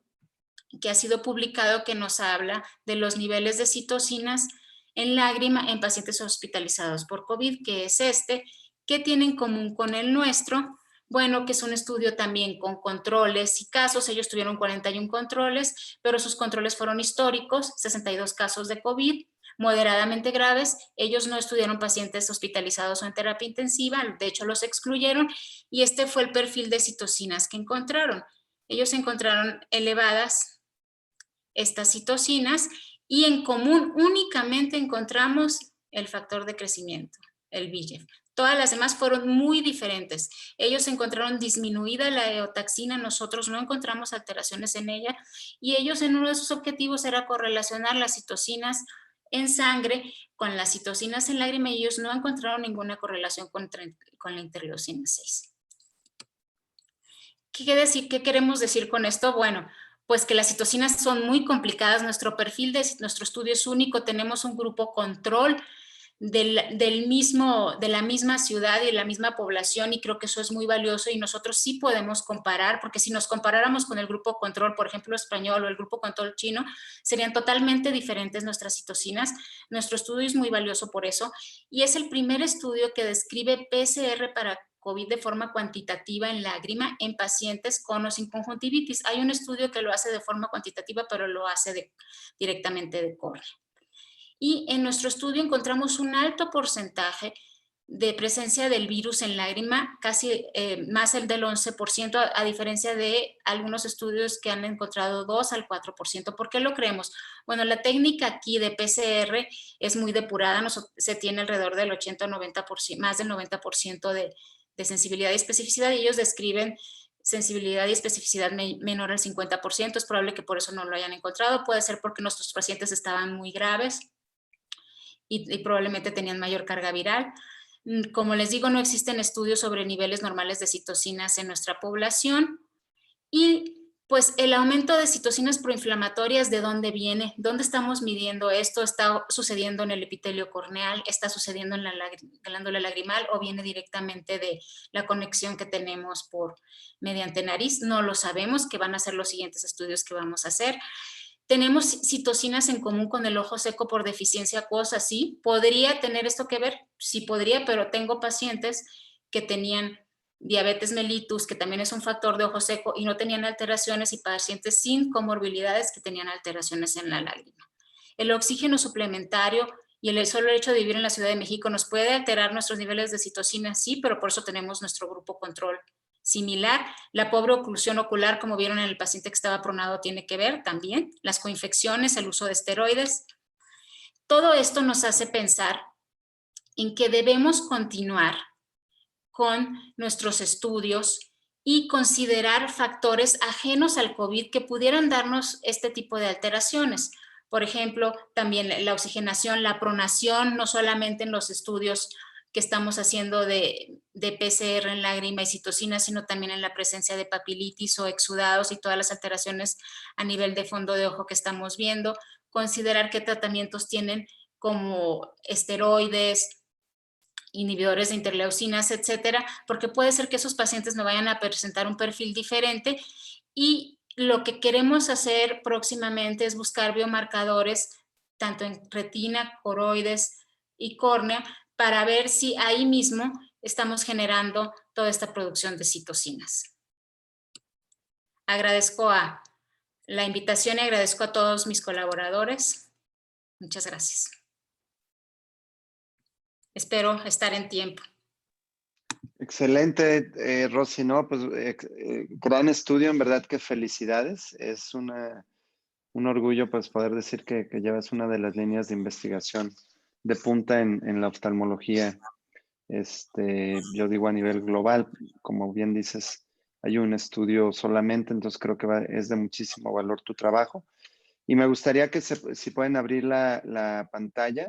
que ha sido publicado que nos habla de los niveles de citocinas en lágrima en pacientes hospitalizados por COVID, que es ¿qué tiene en común con el nuestro? Bueno, que es un estudio también con controles y casos. Ellos tuvieron 41 controles, pero sus controles fueron históricos, 62 casos de COVID, moderadamente graves. Ellos no estudiaron pacientes hospitalizados o en terapia intensiva, de hecho los excluyeron, y este fue el perfil de citocinas que encontraron. Ellos encontraron elevadas estas citocinas y en común únicamente encontramos el factor de crecimiento, el VEGF. Todas las demás fueron muy diferentes. Ellos encontraron disminuida la eotaxina, nosotros no encontramos alteraciones en ella, y ellos en uno de sus objetivos era correlacionar las citocinas en sangre con las citocinas en lágrima, y ellos no encontraron ninguna correlación con la interleucina 6. ¿Qué queremos decir con esto? Bueno, pues que las citocinas son muy complicadas. Nuestro perfil de nuestro estudio es único. Tenemos un grupo control de la misma ciudad y de la misma población, y creo que eso es muy valioso, y nosotros sí podemos comparar, porque si nos comparáramos con el grupo control, por ejemplo, español o el grupo control chino, serían totalmente diferentes nuestras citocinas. Nuestro estudio es muy valioso por eso, y es el primer estudio que describe PCR para COVID de forma cuantitativa en lágrima en pacientes con o sin conjuntivitis. Hay un estudio que lo hace de forma cuantitativa, pero lo hace directamente de córnea. Y en nuestro estudio encontramos un alto porcentaje de presencia del virus en lágrima, casi más el del 11%, a diferencia de algunos estudios que han encontrado 2 al 4%. ¿Por qué lo creemos? Bueno, la técnica aquí de PCR es muy depurada, se tiene alrededor del 80 o 90%, más del 90% de sensibilidad y especificidad, y ellos describen sensibilidad y especificidad menor al 50%. Es probable que por eso no lo hayan encontrado, puede ser porque nuestros pacientes estaban muy graves y probablemente tenían mayor carga viral. Como les digo, no existen estudios sobre niveles normales de citocinas en nuestra población. Y pues el aumento de citocinas proinflamatorias, ¿de dónde viene? ¿Dónde estamos midiendo esto? ¿Está sucediendo en el epitelio corneal? ¿Está sucediendo en la glándula lagrimal? ¿O viene directamente de la conexión que tenemos mediante nariz? No lo sabemos, que van a ser los siguientes estudios que vamos a hacer. ¿Tenemos citocinas en común con el ojo seco por deficiencia acuosa? Sí. ¿Podría tener esto que ver? Sí podría, pero tengo pacientes que tenían diabetes mellitus, que también es un factor de ojo seco, y no tenían alteraciones, y pacientes sin comorbilidades que tenían alteraciones en la lágrima. El oxígeno suplementario y el solo hecho de vivir en la Ciudad de México nos puede alterar nuestros niveles de citocina, sí, pero por eso tenemos nuestro grupo control similar. La pobre oclusión ocular, como vieron en el paciente que estaba pronado, tiene que ver también. Las coinfecciones, el uso de esteroides. Todo esto nos hace pensar en que debemos continuar con nuestros estudios y considerar factores ajenos al COVID que pudieran darnos este tipo de alteraciones. Por ejemplo, también la oxigenación, la pronación, no solamente en los estudios que estamos haciendo de PCR en lágrima y citocina, sino también en la presencia de papilitis o exudados y todas las alteraciones a nivel de fondo de ojo que estamos viendo. Considerar qué tratamientos tienen, como esteroides, inhibidores de interleucinas, etcétera, porque puede ser que esos pacientes no vayan a presentar un perfil diferente, y lo que queremos hacer próximamente es buscar biomarcadores tanto en retina, coroides y córnea, para ver si ahí mismo estamos generando toda esta producción de citocinas. Agradezco la invitación y agradezco a todos mis colaboradores. Muchas gracias. Espero estar en tiempo. Excelente, Rosy, ¿no? Pues gran estudio, en verdad que felicidades. Es un orgullo pues poder decir que llevas una de las líneas de investigación de punta en la oftalmología. Yo digo a nivel global, como bien dices, hay un estudio solamente, entonces creo que es de muchísimo valor tu trabajo. Y me gustaría que si pueden abrir la pantalla,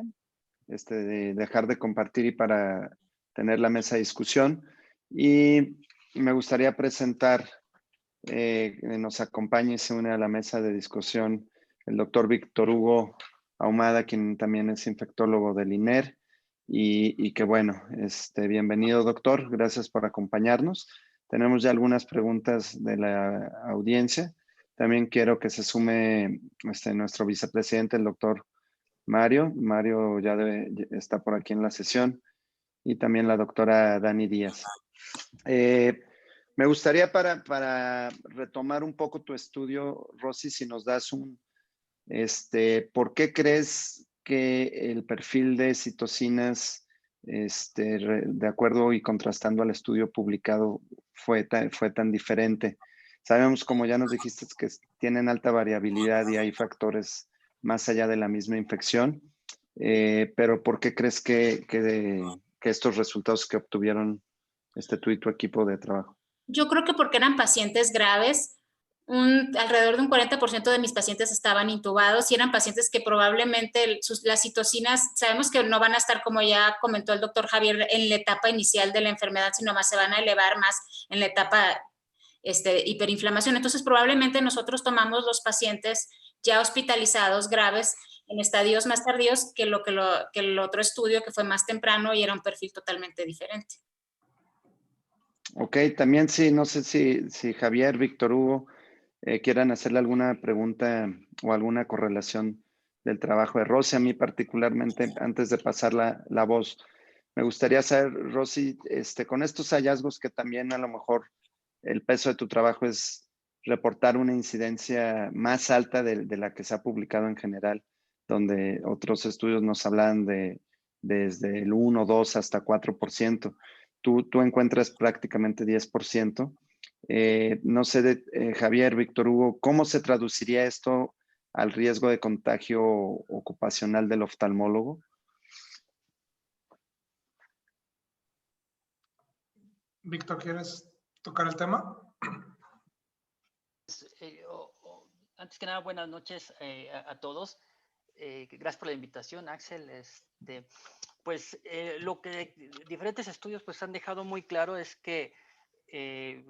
de dejar de compartir y para tener la mesa de discusión. Y me gustaría presentar, que nos acompañe y se une a la mesa de discusión el doctor Víctor Hugo Ahumada, quien también es infectólogo del INER. Y que bueno, bienvenido, doctor. Gracias por acompañarnos. Tenemos ya algunas preguntas de la audiencia. También quiero que se sume nuestro vicepresidente, el doctor Mario. Mario ya está por aquí en la sesión. Y también la doctora Dani Díaz. Me gustaría para retomar un poco tu estudio, Rosy, si nos das ¿por qué crees que el perfil de citocinas, de acuerdo y contrastando al estudio publicado, fue tan diferente? Sabemos, como ya nos dijiste, que tienen alta variabilidad y hay factores más allá de la misma infección, pero ¿por qué crees que estos resultados que obtuvieron tú y tu equipo de trabajo? Yo creo que porque eran pacientes graves. Alrededor de un 40% de mis pacientes estaban intubados y eran pacientes que probablemente las citocinas, sabemos que no van a estar, como ya comentó el doctor Javier, en la etapa inicial de la enfermedad, sino más se van a elevar más en la etapa hiperinflamación. Entonces, probablemente nosotros tomamos los pacientes ya hospitalizados graves en estadios más tardíos que el otro estudio, que fue más temprano y era un perfil totalmente diferente. Ok, también sí, no sé si Javier, Víctor Hugo, quieran hacerle alguna pregunta o alguna correlación del trabajo de Rosy. A mí particularmente, antes de pasar la voz, me gustaría saber, Rosy, con estos hallazgos que también a lo mejor el peso de tu trabajo es reportar una incidencia más alta de la que se ha publicado en general, donde otros estudios nos hablan de desde el 1, 2 hasta 4%. Tú encuentras prácticamente 10%. No sé, Javier, Víctor Hugo, ¿cómo se traduciría esto al riesgo de contagio ocupacional del oftalmólogo? Víctor, ¿quieres tocar el tema? Antes que nada, buenas noches a todos. Gracias por la invitación, Axel. Pues lo que diferentes estudios pues han dejado muy claro es que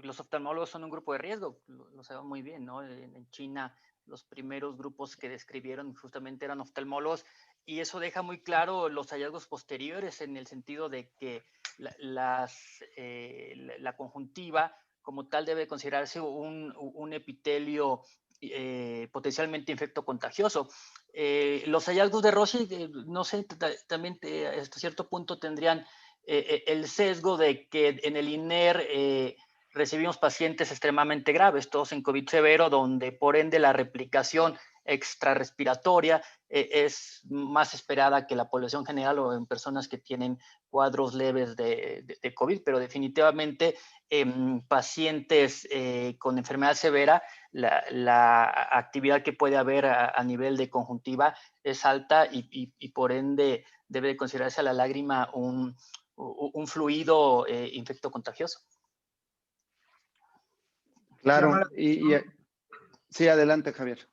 los oftalmólogos son un grupo de riesgo, lo sabemos muy bien, ¿no? En China los primeros grupos que describieron justamente eran oftalmólogos, y eso deja muy claro los hallazgos posteriores en el sentido de que la conjuntiva como tal debe considerarse un epitelio potencialmente infectocontagioso. Los hallazgos de Rossi, no sé, también hasta cierto punto tendrían el sesgo de que en el INER recibimos pacientes extremadamente graves, todos en COVID severo, donde por ende la replicación extrarrespiratoria es más esperada que la población general o en personas que tienen cuadros leves de COVID, pero definitivamente en pacientes con enfermedad severa, la actividad que puede haber a nivel de conjuntiva es alta y por ende debe considerarse a la lágrima un fluido infectocontagioso. Claro, sí, adelante, Javier.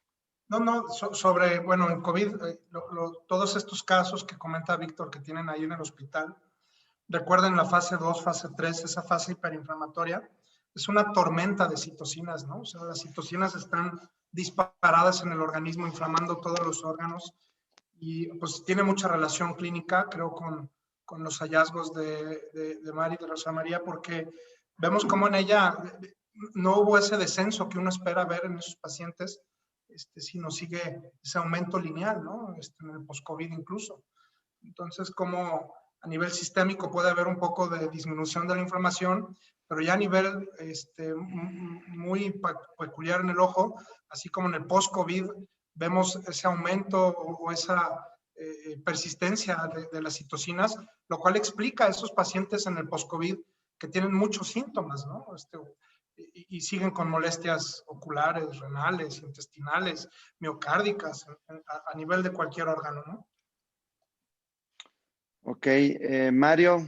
Sobre, bueno, en COVID, todos estos casos que comenta Víctor que tienen ahí en el hospital, recuerden la fase 2, fase 3, esa fase hiperinflamatoria, es una tormenta de citocinas, ¿no? O sea, las citocinas están disparadas en el organismo, inflamando todos los órganos, y pues tiene mucha relación clínica, creo, con los hallazgos de Mari, de Rosa María, porque vemos cómo en ella no hubo ese descenso que uno espera ver en esos pacientes, sino sigue ese aumento lineal, ¿no? En el post-COVID incluso. Entonces, como a nivel sistémico puede haber un poco de disminución de la inflamación, pero ya a nivel muy peculiar en el ojo, así como en el post-COVID, vemos ese aumento o esa persistencia de las citocinas, lo cual explica a esos pacientes en el post-COVID que tienen muchos síntomas, ¿no? Y siguen con molestias oculares, renales, intestinales, miocárdicas, a nivel de cualquier órgano, ¿no? Ok, Mario,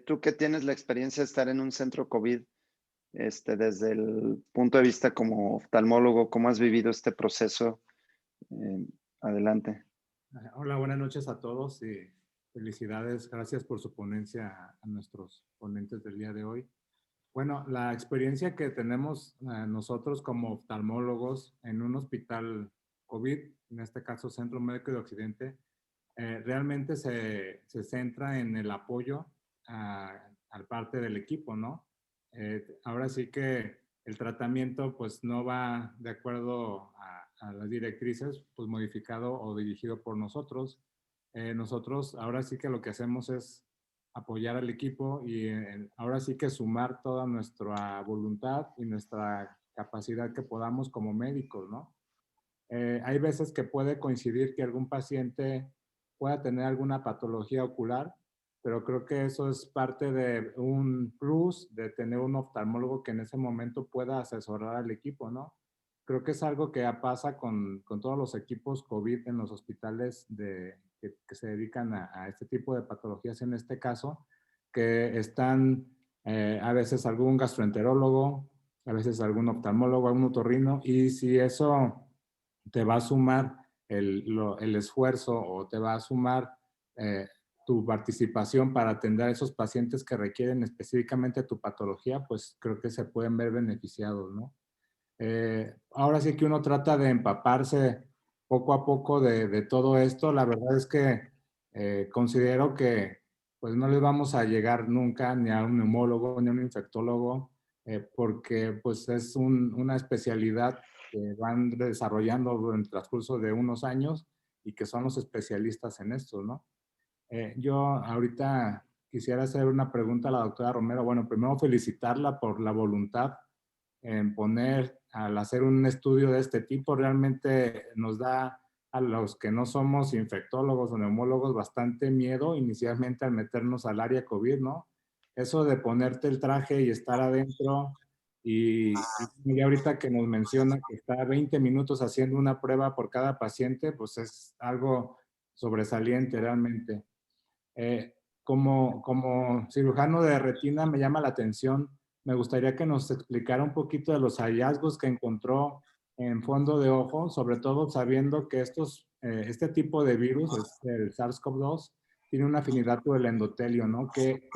tú que tienes la experiencia de estar en un centro COVID, desde el punto de vista como oftalmólogo, ¿cómo has vivido este proceso? Adelante. Hola, buenas noches a todos y felicidades. Gracias por su ponencia a nuestros ponentes del día de hoy. Bueno, la experiencia que tenemos nosotros como oftalmólogos en un hospital COVID, en este caso Centro Médico de Occidente, realmente se centra en el apoyo al parte del equipo, ¿no? Ahora sí que el tratamiento pues no va de acuerdo a las directrices, pues modificado o dirigido por nosotros. Nosotros ahora sí que lo que hacemos es apoyar al equipo y ahora sí que sumar toda nuestra voluntad y nuestra capacidad que podamos como médicos, ¿no? Hay veces que puede coincidir que algún paciente pueda tener alguna patología ocular, pero creo que eso es parte de un plus de tener un oftalmólogo que en ese momento pueda asesorar al equipo, ¿no? Creo que es algo que pasa con todos los equipos COVID en los hospitales que se dedican a este tipo de patologías, en este caso, que están a veces algún gastroenterólogo, a veces algún oftalmólogo, algún otorrino, y si eso te va a sumar el esfuerzo o te va a sumar tu participación para atender a esos pacientes que requieren específicamente tu patología, pues creo que se pueden ver beneficiados, ¿no? Ahora sí que uno trata de empaparse poco a poco de todo esto. La verdad es que considero que pues no les vamos a llegar nunca ni a un neumólogo ni a un infectólogo porque pues es una especialidad que van desarrollando en el transcurso de unos años y que son los especialistas en esto, ¿no? Yo ahorita quisiera hacer una pregunta a la doctora Romero. Bueno, primero felicitarla por la voluntad en poner, al hacer un estudio de este tipo, realmente nos da a los que no somos infectólogos o neumólogos bastante miedo inicialmente al meternos al área COVID, ¿no? Eso de ponerte el traje y estar adentro y ahorita que nos menciona que está 20 minutos haciendo una prueba por cada paciente, pues es algo sobresaliente realmente. Como cirujano de retina me llama la atención, me gustaría que nos explicara un poquito de los hallazgos que encontró en fondo de ojo, sobre todo sabiendo que este tipo de virus, el SARS-CoV-2, tiene una afinidad por el endotelio, ¿no? ¿Qué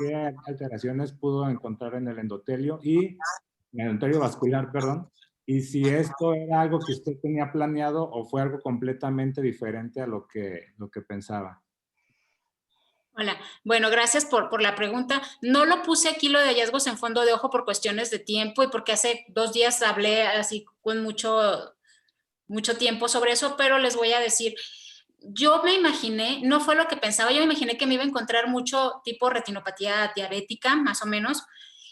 alteraciones pudo encontrar en el endotelio en el endotelio vascular, perdón? Y si esto era algo que usted tenía planeado o fue algo completamente diferente a lo que pensaba. Hola, bueno, gracias por la pregunta. No lo puse aquí lo de hallazgos en fondo de ojo por cuestiones de tiempo y porque hace 2 días hablé así con mucho tiempo sobre eso, pero les voy a decir, yo me imaginé, no fue lo que pensaba, yo me imaginé que me iba a encontrar mucho tipo retinopatía diabética, más o menos,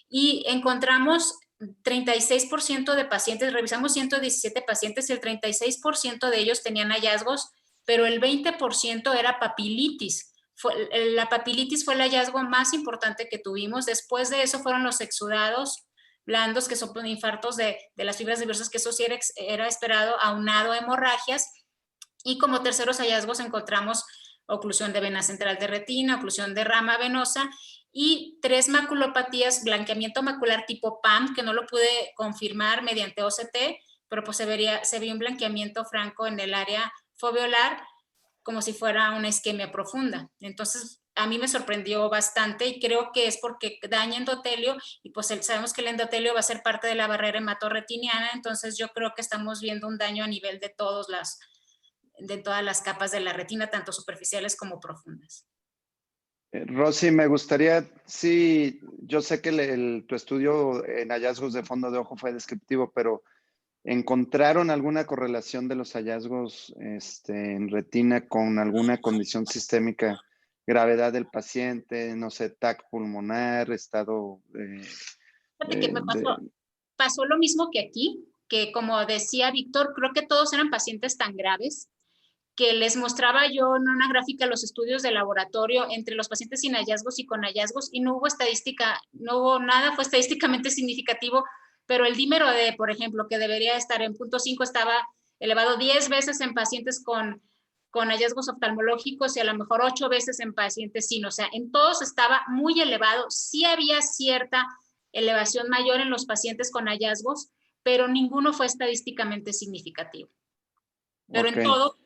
y encontramos 36% de pacientes, revisamos 117 pacientes y el 36% de ellos tenían hallazgos, pero el 20% era papilitis. La papilitis fue el hallazgo más importante que tuvimos. Después de eso fueron los exudados blandos, que son infartos de las fibras diversas, que eso sí era esperado, aunado a hemorragias. Y como terceros hallazgos encontramos oclusión de vena central de retina, oclusión de rama venosa y 3 maculopatías, blanqueamiento macular tipo PAM, que no lo pude confirmar mediante OCT, pero pues se vio un blanqueamiento franco en el área foveolar, como si fuera una isquemia profunda. Entonces, a mí me sorprendió bastante y creo que es porque daña endotelio y pues sabemos que el endotelio va a ser parte de la barrera hematorretiniana, entonces yo creo que estamos viendo un daño a nivel de todas las capas de la retina, tanto superficiales como profundas. Rosy, me gustaría, sí, yo sé que tu estudio en hallazgos de fondo de ojo fue descriptivo, pero ¿encontraron alguna correlación de los hallazgos en retina con alguna condición sistémica, gravedad del paciente, no sé, TAC pulmonar, estado Fíjate que pasó lo mismo que aquí, que como decía Víctor, creo que todos eran pacientes tan graves que les mostraba yo en una gráfica los estudios de laboratorio entre los pacientes sin hallazgos y con hallazgos y no hubo estadística, no hubo nada, fue estadísticamente significativo, pero el dímero D, por ejemplo, que debería estar en 0.5, estaba elevado 10 veces en pacientes con hallazgos oftalmológicos y a lo mejor 8 veces en pacientes sin, o sea, en todos estaba muy elevado, sí había cierta elevación mayor en los pacientes con hallazgos, pero ninguno fue estadísticamente significativo. Pero okay. En todo,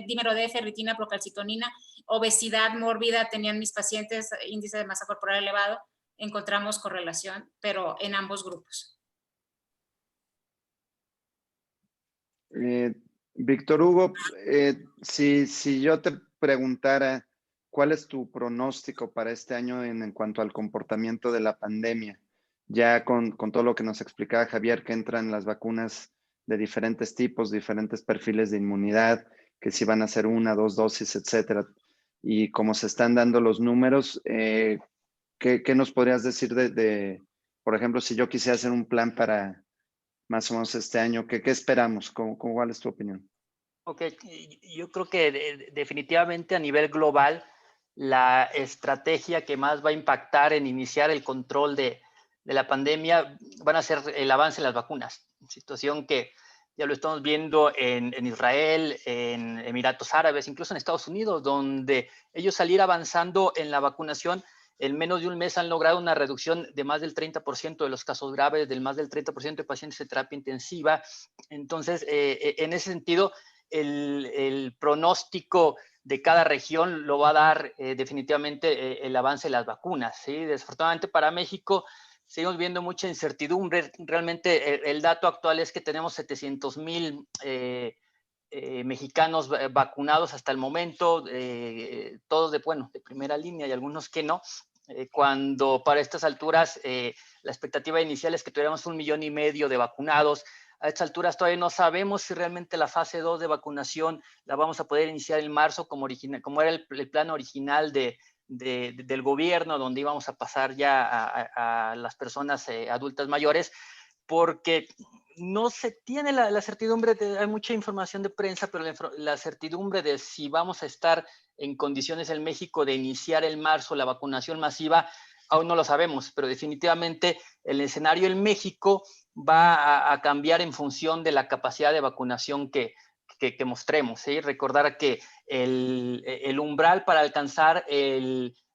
dímero D, ferritina, procalcitonina, obesidad mórbida, tenían mis pacientes índice de masa corporal elevado, encontramos correlación, pero en ambos grupos. Víctor Hugo, si yo te preguntara cuál es tu pronóstico para este año en cuanto al comportamiento de la pandemia, ya con todo lo que nos explicaba Javier, que entran las vacunas de diferentes tipos, diferentes perfiles de inmunidad, que si van a ser 1, 2 dosis, etcétera, y como se están dando los números, ¿qué nos podrías decir por ejemplo, si yo quisiera hacer un plan para más o menos este año, ¿qué esperamos? ¿Cuál es tu opinión? Ok, yo creo que definitivamente a nivel global, la estrategia que más va a impactar en iniciar el control de la pandemia van a ser el avance en las vacunas. Situación que ya lo estamos viendo en Israel, en Emiratos Árabes, incluso en Estados Unidos, donde ellos salir avanzando en la vacunación, en menos de un mes han logrado una reducción de más del 30% de los casos graves, del más del 30% de pacientes de terapia intensiva. Entonces, en ese sentido, el pronóstico de cada región lo va a dar definitivamente el avance de las vacunas, ¿sí? Desafortunadamente para México seguimos viendo mucha incertidumbre. Realmente el dato actual es que tenemos 700,000 mexicanos vacunados hasta el momento, todos de primera línea y algunos que no, cuando para estas alturas la expectativa inicial es que tuviéramos 1,5 millones de vacunados. A estas alturas todavía no sabemos si realmente la fase 2 de vacunación la vamos a poder iniciar en marzo como era el plan original del gobierno, donde íbamos a pasar ya a las personas adultas mayores, porque no se tiene la certidumbre, hay mucha información de prensa, pero la certidumbre de si vamos a estar en condiciones en México de iniciar en marzo la vacunación masiva, aún no lo sabemos, pero definitivamente el escenario en México va a cambiar en función de la capacidad de vacunación que mostremos, ¿sí? Recordar que el umbral para alcanzar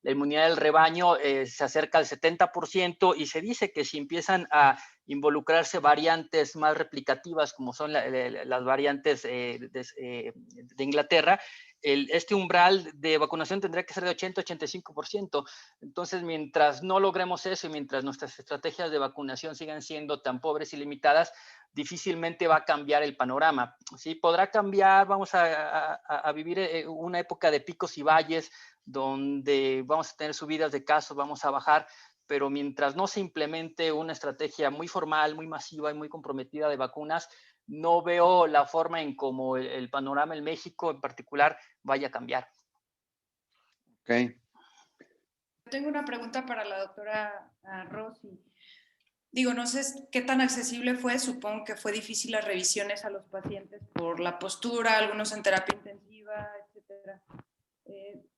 la inmunidad del rebaño se acerca al 70%, y se dice que si empiezan a involucrarse variantes más replicativas, como son las variantes de Inglaterra, este umbral de vacunación tendría que ser de 80-85%. Entonces, mientras no logremos eso y mientras nuestras estrategias de vacunación sigan siendo tan pobres y limitadas, difícilmente va a cambiar el panorama. Sí, podrá cambiar, vamos a vivir una época de picos y valles, donde vamos a tener subidas de casos, vamos a bajar, pero mientras no se implemente una estrategia muy formal, muy masiva y muy comprometida de vacunas, no veo la forma en cómo el panorama en México en particular vaya a cambiar. Ok. Tengo una pregunta para la doctora Rossi. Digo, no sé qué tan accesible fue, supongo que fue difícil las revisiones a los pacientes por la postura, algunos en terapia intensiva, etc.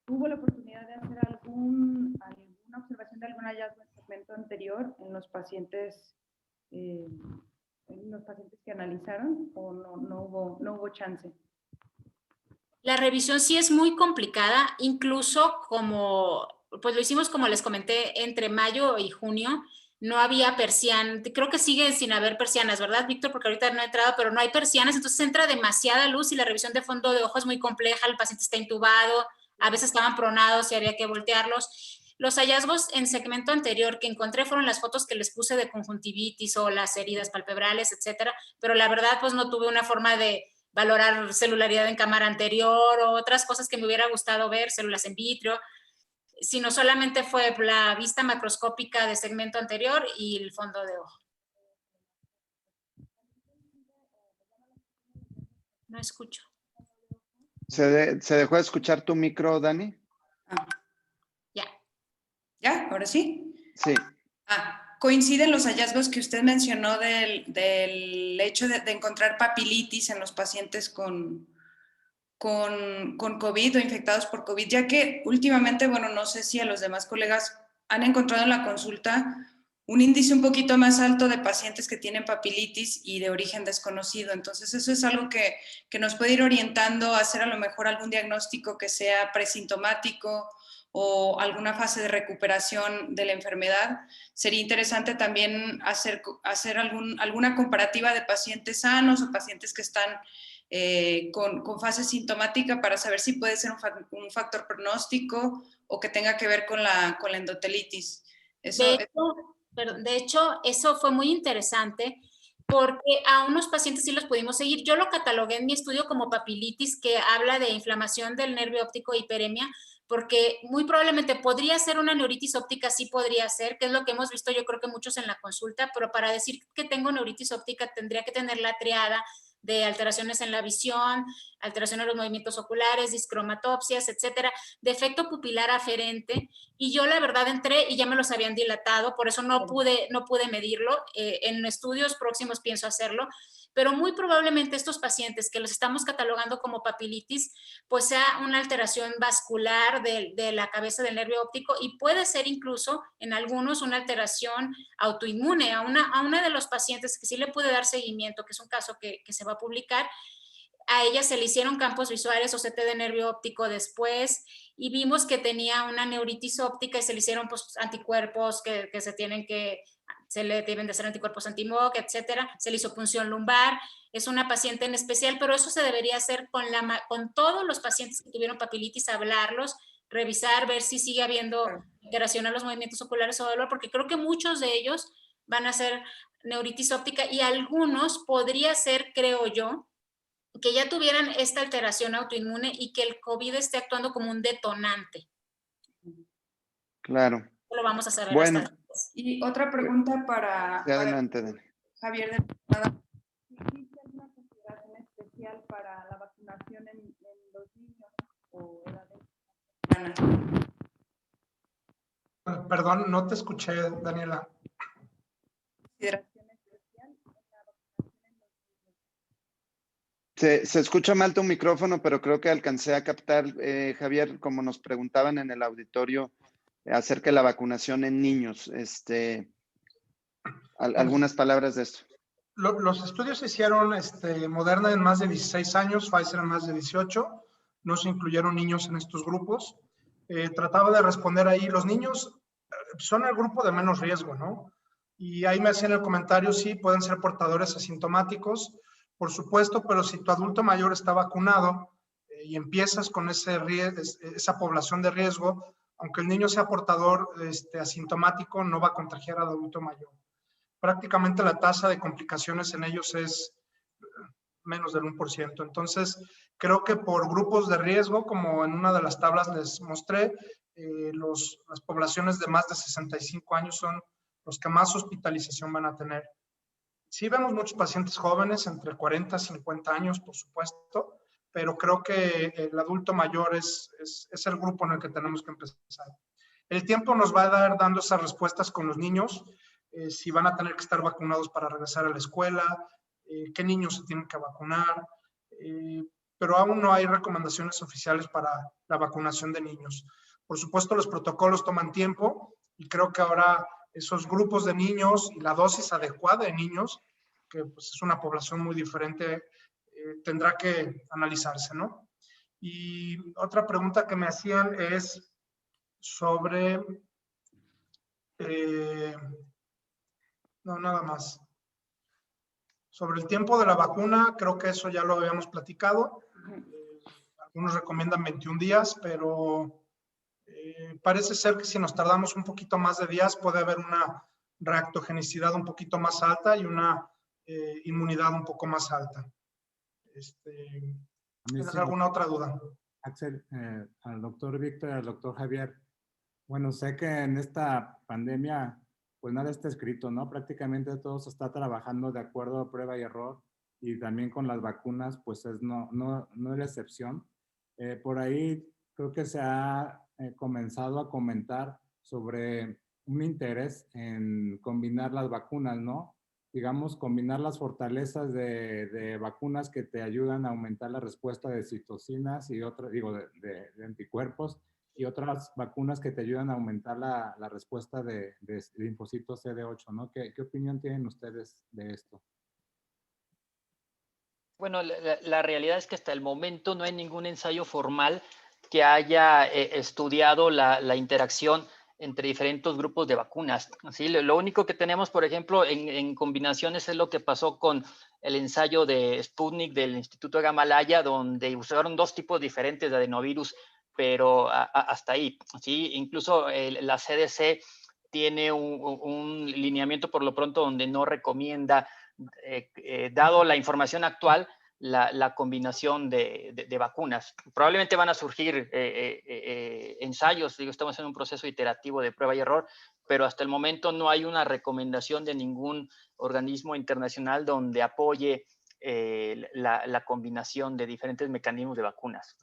¿Hubo la oportunidad de hacer alguna observación de algún hallazgo en el segmento anterior en los pacientes que analizaron, o no hubo chance? La revisión sí es muy complicada, incluso pues lo hicimos como les comenté, entre mayo y junio, no había persianas, creo que sigue sin haber persianas, ¿verdad, Víctor? Porque ahorita no ha entrado, pero no hay persianas, entonces entra demasiada luz y la revisión de fondo de ojo es muy compleja, el paciente está intubado, a veces estaban pronados y había que voltearlos. Los hallazgos en segmento anterior que encontré fueron las fotos que les puse de conjuntivitis o las heridas palpebrales, etcétera, pero la verdad pues no tuve una forma de valorar celularidad en cámara anterior o otras cosas que me hubiera gustado ver, células in vitro, sino solamente fue la vista macroscópica de segmento anterior y el fondo de ojo. No escucho. ¿Se dejó de escuchar tu micro, Dani? Ya. ¿Ya? ¿Ahora sí? Sí. Coinciden los hallazgos que usted mencionó del hecho de encontrar papilitis en los pacientes con COVID o infectados por COVID, ya que últimamente, bueno, no sé si a los demás colegas han encontrado en la consulta un índice un poquito más alto de pacientes que tienen papilitis y de origen desconocido. Entonces, eso es algo que nos puede ir orientando a hacer a lo mejor algún diagnóstico que sea presintomático o alguna fase de recuperación de la enfermedad. Sería interesante también hacer alguna comparativa de pacientes sanos o pacientes que están con fase sintomática para saber si puede ser un factor pronóstico o que tenga que ver con la endotelitis. De hecho, eso fue muy interesante porque a unos pacientes sí los pudimos seguir. Yo lo catalogué en mi estudio como papilitis, que habla de inflamación del nervio óptico e hiperemia, porque muy probablemente podría ser una neuritis óptica, sí podría ser, que es lo que hemos visto yo creo que muchos en la consulta, pero para decir que tengo neuritis óptica tendría que tener la triada de alteraciones en la visión, alteraciones en los movimientos oculares, discromatopsias, etcétera, defecto pupilar aferente, y yo la verdad entré y ya me los habían dilatado, por eso no pude medirlo. En estudios próximos pienso hacerlo, pero muy probablemente estos pacientes que los estamos catalogando como papilitis, pues sea una alteración vascular de la cabeza del nervio óptico, y puede ser incluso en algunos una alteración autoinmune. A una de los pacientes que sí le pude dar seguimiento, que es un caso que se va a publicar, a ella se le hicieron campos visuales o CT de nervio óptico después y vimos que tenía una neuritis óptica y se le hicieron pues, anticuerpos que se le deben de hacer anticuerpos anti-MOC, etcétera. Se le hizo punción lumbar. Es una paciente en especial, pero eso se debería hacer con todos los pacientes que tuvieron papilitis, hablarlos, revisar, ver si sigue habiendo alteración a los movimientos oculares o dolor, porque creo que muchos de ellos van a ser neuritis óptica y algunos podría ser, creo yo, que ya tuvieran esta alteración autoinmune y que el COVID esté actuando como un detonante. Claro. Lo vamos a saber. Bueno. Y otra pregunta para adelante, Dani. Javier de Prada. ¿Existe alguna consideración especial para la vacunación en los niños o edades tempranas? Perdón, no te escuché, Daniela. ¿Consideración especial en la vacunación Se escucha mal tu micrófono, pero creo que alcancé a captar, Javier, como nos preguntaban en el auditorio acerca de la vacunación en niños. Algunas palabras de esto. Los estudios se hicieron Moderna en más de 16 años, Pfizer en más de 18. No se incluyeron niños en estos grupos. Trataba de responder ahí, los niños son el grupo de menos riesgo, ¿no? Y ahí me hacían el comentario, sí, pueden ser portadores asintomáticos, por supuesto, pero si tu adulto mayor está vacunado y empiezas con esa población de riesgo, aunque el niño sea portador asintomático, no va a contagiar al adulto mayor. Prácticamente la tasa de complicaciones en ellos es menos del 1%. Entonces, creo que por grupos de riesgo, como en una de las tablas les mostré, las poblaciones de más de 65 años son los que más hospitalización van a tener. Sí vemos muchos pacientes jóvenes, entre 40 y 50 años, por supuesto, pero creo que el adulto mayor es el grupo en el que tenemos que empezar. El tiempo nos va a dar dando esas respuestas con los niños, si van a tener que estar vacunados para regresar a la escuela, qué niños se tienen que vacunar, pero aún no hay recomendaciones oficiales para la vacunación de niños. Por supuesto, los protocolos toman tiempo y creo que ahora esos grupos de niños y la dosis adecuada de niños, que pues es una población muy diferente, tendrá que analizarse, ¿no? Y otra pregunta que me hacían es sobre... no, nada más. Sobre el tiempo de la vacuna, creo que eso ya lo habíamos platicado. Algunos recomiendan 21 días, pero parece ser que si nos tardamos un poquito más de días puede haber una reactogenicidad un poquito más alta y una inmunidad un poco más alta. ¿Tienes alguna otra duda? Axel, al doctor Víctor y al doctor Javier, bueno, sé que en esta pandemia pues nada está escrito, ¿no? Prácticamente todo se está trabajando de acuerdo a prueba y error, y también con las vacunas pues no es la excepción. Por ahí creo que se ha comenzado a comentar sobre un interés en combinar las vacunas, ¿no? Digamos, combinar las fortalezas de vacunas que te ayudan a aumentar la respuesta de citocinas y de anticuerpos, y otras vacunas que te ayudan a aumentar la respuesta de linfocitos CD8, ¿no? ¿Qué opinión tienen ustedes de esto? Bueno, la realidad es que hasta el momento no hay ningún ensayo formal que haya estudiado la interacción entre diferentes grupos de vacunas. ¿Sí? Lo único que tenemos, por ejemplo, en combinaciones es lo que pasó con el ensayo de Sputnik del Instituto de Gamalaya, donde usaron dos tipos diferentes de adenovirus, pero hasta ahí. ¿Sí? Incluso la CDC tiene un lineamiento por lo pronto donde no recomienda, dado la información actual, la combinación de vacunas. Probablemente van a surgir ensayos, estamos en un proceso iterativo de prueba y error, pero hasta el momento no hay una recomendación de ningún organismo internacional donde apoye la combinación de diferentes mecanismos de vacunas.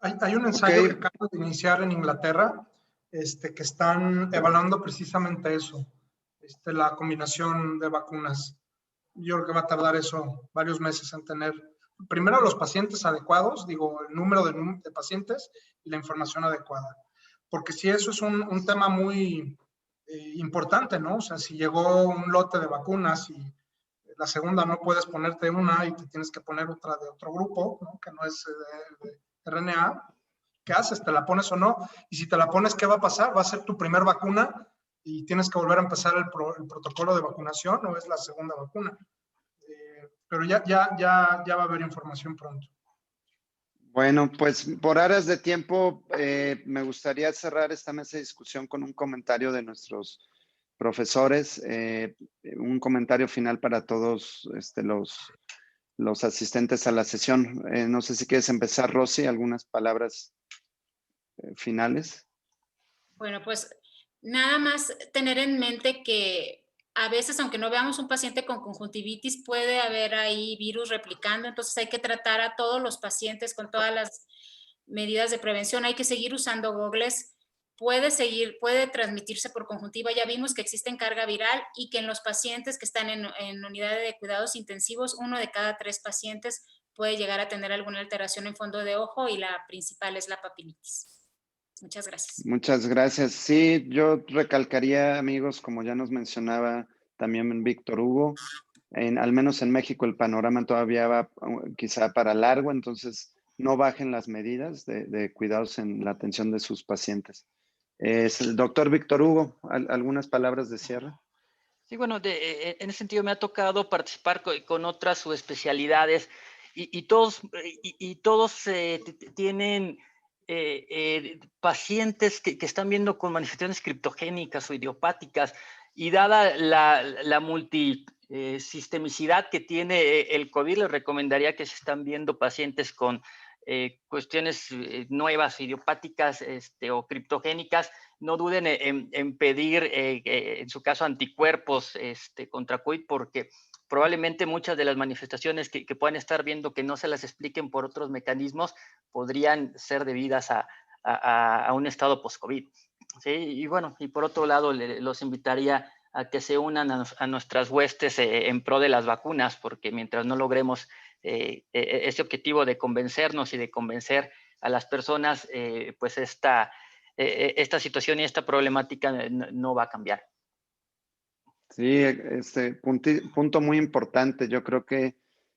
Hay un ensayo que acaba de iniciar en Inglaterra, que están evaluando precisamente eso, la combinación de vacunas. Yo creo que va a tardar eso varios meses en tener, primero los pacientes adecuados, el número de pacientes y la información adecuada. Porque si eso es un tema muy importante, ¿no? O sea, si llegó un lote de vacunas y la segunda no puedes ponerte una y te tienes que poner otra de otro grupo, ¿no? Que no es de RNA, ¿qué haces? ¿Te la pones o no? Y si te la pones, ¿qué va a pasar? ¿Va a ser tu primer vacuna y tienes que volver a empezar el protocolo de vacunación, o es la segunda vacuna? Pero ya va a haber información pronto. Bueno, pues por aras de tiempo, me gustaría cerrar esta mesa de discusión con un comentario de nuestros profesores, un comentario final para todos los asistentes a la sesión. No sé si quieres empezar, Rosy, algunas palabras finales. Bueno, pues nada más tener en mente que a veces, aunque no veamos un paciente con conjuntivitis, puede haber ahí virus replicando, entonces hay que tratar a todos los pacientes con todas las medidas de prevención. Hay que seguir usando gogles. Puede transmitirse por conjuntiva. Ya vimos que existe carga viral y que en los pacientes que están en unidades de cuidados intensivos, 1 de cada 3 pacientes puede llegar a tener alguna alteración en fondo de ojo y la principal es la papilitis. Muchas gracias. Muchas gracias. Sí, yo recalcaría, amigos, como ya nos mencionaba también Víctor Hugo, al menos en México el panorama todavía va quizá para largo, entonces no bajen las medidas de cuidados en la atención de sus pacientes. Es el doctor Víctor Hugo, ¿algunas palabras de cierre? Sí, bueno, en ese sentido me ha tocado participar con otras subespecialidades y todos tienen pacientes que están viendo con manifestaciones criptogénicas o idiopáticas, y dada la multisistemicidad que tiene el COVID, les recomendaría que se están viendo pacientes con cuestiones nuevas, idiopáticas o criptogénicas, no duden en pedir, en su caso, anticuerpos contra COVID, porque probablemente muchas de las manifestaciones que puedan estar viendo que no se las expliquen por otros mecanismos podrían ser debidas a un estado post-COVID. ¿Sí? Y bueno, y por otro lado, los invitaría a que se unan a nuestras huestes en pro de las vacunas, porque mientras no logremos ese objetivo de convencernos y de convencer a las personas, pues esta situación y esta problemática no va a cambiar. Sí, punto muy importante. Yo creo que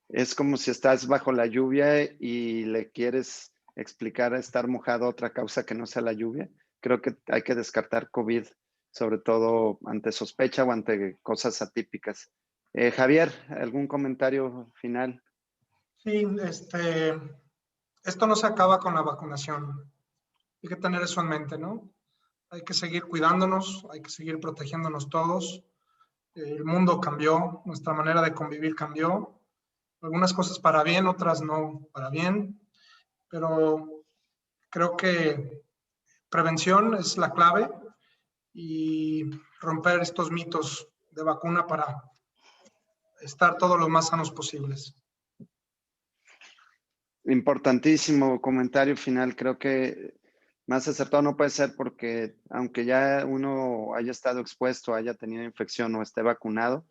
es como si estás bajo la lluvia y le quieres explicar a estar mojado otra causa que no sea la lluvia. Creo que hay que descartar COVID, sobre todo ante sospecha o ante cosas atípicas. Javier, ¿algún comentario final? Sí, esto no se acaba con la vacunación. Hay que tener eso en mente, ¿no? Hay que seguir cuidándonos, hay que seguir protegiéndonos todos. El mundo cambió, nuestra manera de convivir cambió. Algunas cosas para bien, otras no para bien. Pero creo que prevención es la clave y romper estos mitos de vacuna para estar todos lo más sanos posibles. Importantísimo comentario final. Creo que más acertado no puede ser, porque aunque ya uno haya estado expuesto, haya tenido infección o esté vacunado,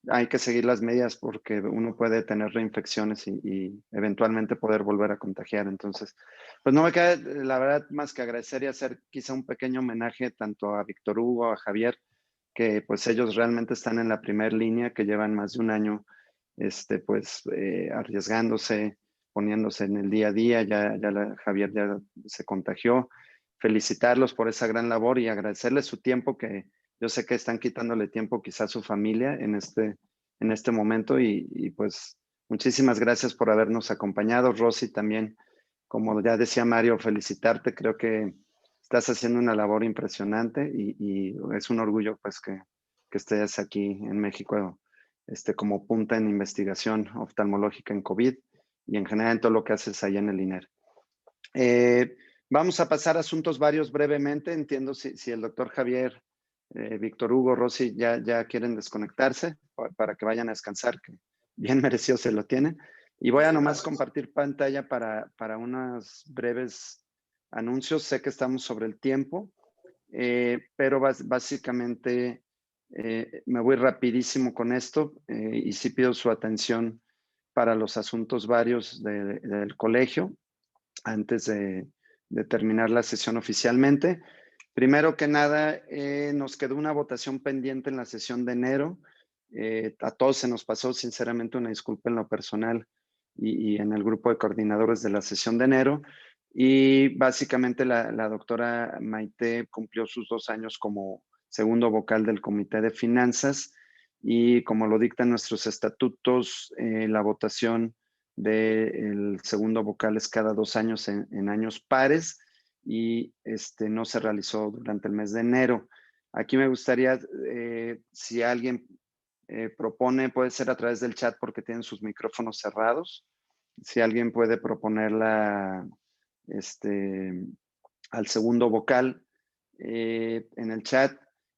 hay que seguir las medidas porque uno puede tener reinfecciones y eventualmente poder volver a contagiar. Entonces, pues no me queda la verdad más que agradecer y hacer quizá un pequeño homenaje tanto a Víctor Hugo, a Javier, que pues ellos realmente están en la primera línea, que llevan más de un año arriesgándose, poniéndose en el día a día. Javier ya se contagió. Felicitarlos por esa gran labor y agradecerles su tiempo, que yo sé que están quitándole tiempo quizá a su familia en este momento y pues muchísimas gracias por habernos acompañado. Rosy, también, como ya decía Mario, felicitarte. Creo que estás haciendo una labor impresionante y es un orgullo pues que estés aquí en México como punta en investigación oftalmológica en COVID y en general en todo lo que haces allá en el INER. Vamos a pasar a asuntos varios brevemente. Entiendo si el doctor Javier, Víctor Hugo, Rosy ya quieren desconectarse para que vayan a descansar, que bien merecido se lo tienen. Y voy a nomás compartir pantalla para unos breves anuncios. Sé que estamos sobre el tiempo, pero básicamente me voy rapidísimo con esto y sí pido su atención para los asuntos varios del colegio antes de terminar la sesión oficialmente. Primero que nada, nos quedó una votación pendiente en la sesión de enero. A todos se nos pasó, sinceramente, una disculpa en lo personal y en el grupo de coordinadores de la sesión de enero. Y básicamente la doctora Maite cumplió sus 2 años como segundo vocal del Comité de Finanzas y, como lo dictan nuestros estatutos, la votación del segundo vocal es cada 2 años en años pares y no se realizó durante el mes de enero. Aquí me gustaría, si alguien propone, puede ser a través del chat porque tienen sus micrófonos cerrados. Si alguien puede proponerla al segundo vocal en el chat,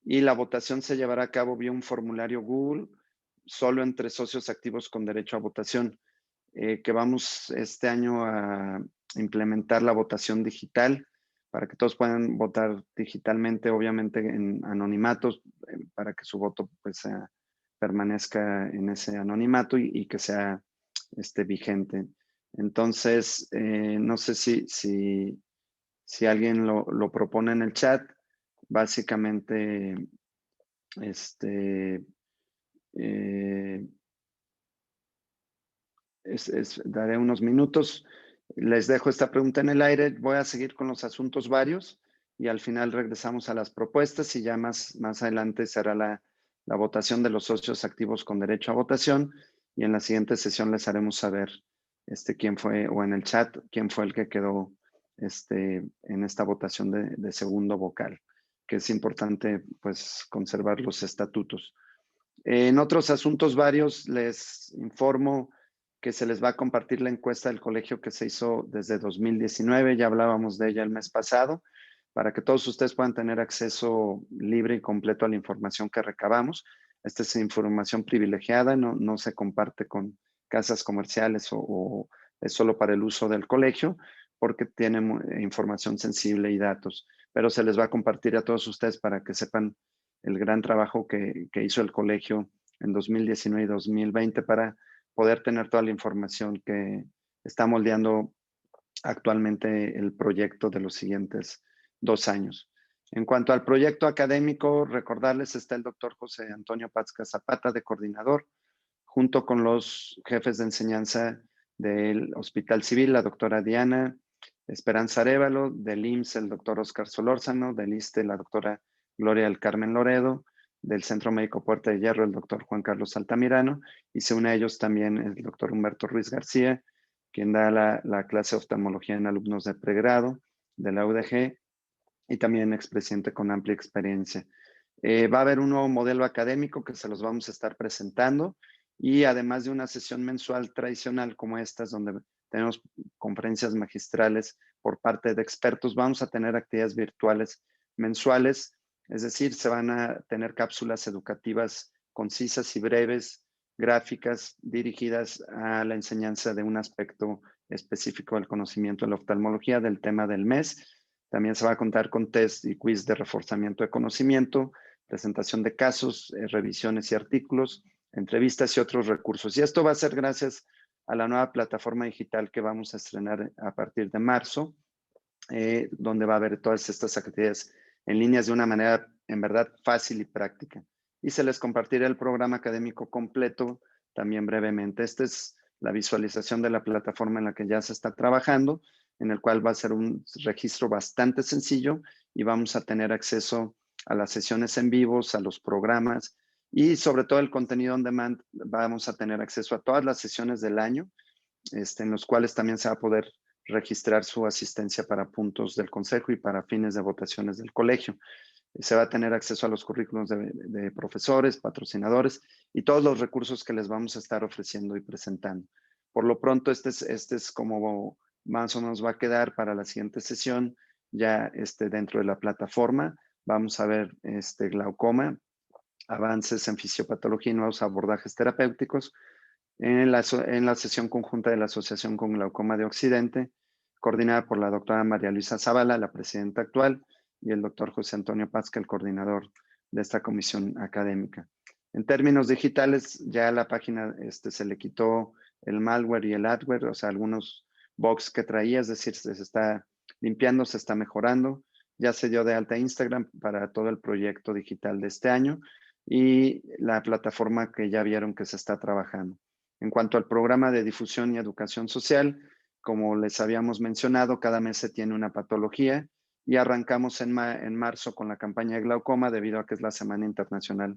y la votación se llevará a cabo vía un formulario Google, solo entre socios activos con derecho a votación, que vamos este año a implementar la votación digital para que todos puedan votar digitalmente, obviamente en anonimatos, para que su voto pues permanezca en ese anonimato y que sea vigente. Entonces, no sé si alguien lo propone en el chat. Básicamente, daré unos minutos. Les dejo esta pregunta en el aire. Voy a seguir con los asuntos varios y al final regresamos a las propuestas y ya más adelante será la votación de los socios activos con derecho a votación y en la siguiente sesión les haremos saber quién fue, o en el chat, quién fue el que quedó en esta votación de segundo vocal, que es importante pues conservar los estatutos. En otros asuntos varios les informo que se les va a compartir la encuesta del colegio que se hizo desde 2019, ya hablábamos de ella el mes pasado, para que todos ustedes puedan tener acceso libre y completo a la información que recabamos. Esta es información privilegiada, no se comparte con casas comerciales o es solo para el uso del colegio, porque tiene información sensible y datos, pero se les va a compartir a todos ustedes para que sepan el gran trabajo que hizo el colegio en 2019 y 2020 para poder tener toda la información que está moldeando actualmente el proyecto de los siguientes 2 años. En cuanto al proyecto académico, recordarles, está el doctor José Antonio Pátzca Zapata de coordinador, junto con los jefes de enseñanza del Hospital Civil, la doctora Diana Esperanza Arévalo, del IMSS, el doctor Oscar Solórzano, del ISSSTE, la doctora Gloria del Carmen Loredo, del Centro Médico Puerta de Hierro, el doctor Juan Carlos Altamirano, y se une a ellos también el doctor Humberto Ruiz García, quien da la clase de oftalmología en alumnos de pregrado de la UDG y también expresidente con amplia experiencia. Va a haber un nuevo modelo académico que se los vamos a estar presentando y además de una sesión mensual tradicional como estas, donde tenemos conferencias magistrales por parte de expertos, vamos a tener actividades virtuales mensuales, es decir, se van a tener cápsulas educativas concisas y breves, gráficas dirigidas a la enseñanza de un aspecto específico del conocimiento de la oftalmología, del tema del mes. También se va a contar con test y quiz de reforzamiento de conocimiento, presentación de casos, revisiones y artículos, entrevistas y otros recursos. Y esto va a ser gracias a la nueva plataforma digital que vamos a estrenar a partir de marzo, donde va a haber todas estas actividades en líneas de una manera en verdad fácil y práctica. Y se les compartirá el programa académico completo también brevemente. Esta es la visualización de la plataforma en la que ya se está trabajando, en el cual va a ser un registro bastante sencillo y vamos a tener acceso a las sesiones en vivos, a los programas y sobre todo el contenido on demand. Vamos a tener acceso a todas las sesiones del año, en los cuales también se va a poder registrar su asistencia para puntos del consejo y para fines de votaciones del colegio. Se va a tener acceso a los currículos de profesores, patrocinadores y todos los recursos que les vamos a estar ofreciendo y presentando. Por lo pronto, este es como más o menos va a quedar para la siguiente sesión, ya dentro de la plataforma. Vamos a ver glaucoma, avances en fisiopatología y nuevos abordajes terapéuticos, en la sesión conjunta de la Asociación con Glaucoma de Occidente, coordinada por la doctora María Luisa Zavala, la presidenta actual, y el doctor José Antonio Pátzca, el coordinador de esta comisión académica. En términos digitales, ya a la página se le quitó el malware y el adware, o sea, algunos bugs que traía, es decir, se está limpiando, se está mejorando. Ya se dio de alta Instagram para todo el proyecto digital de este año y la plataforma que ya vieron que se está trabajando. En cuanto al programa de difusión y educación social, como les habíamos mencionado, cada mes se tiene una patología y arrancamos en marzo con la campaña de glaucoma debido a que es la Semana Internacional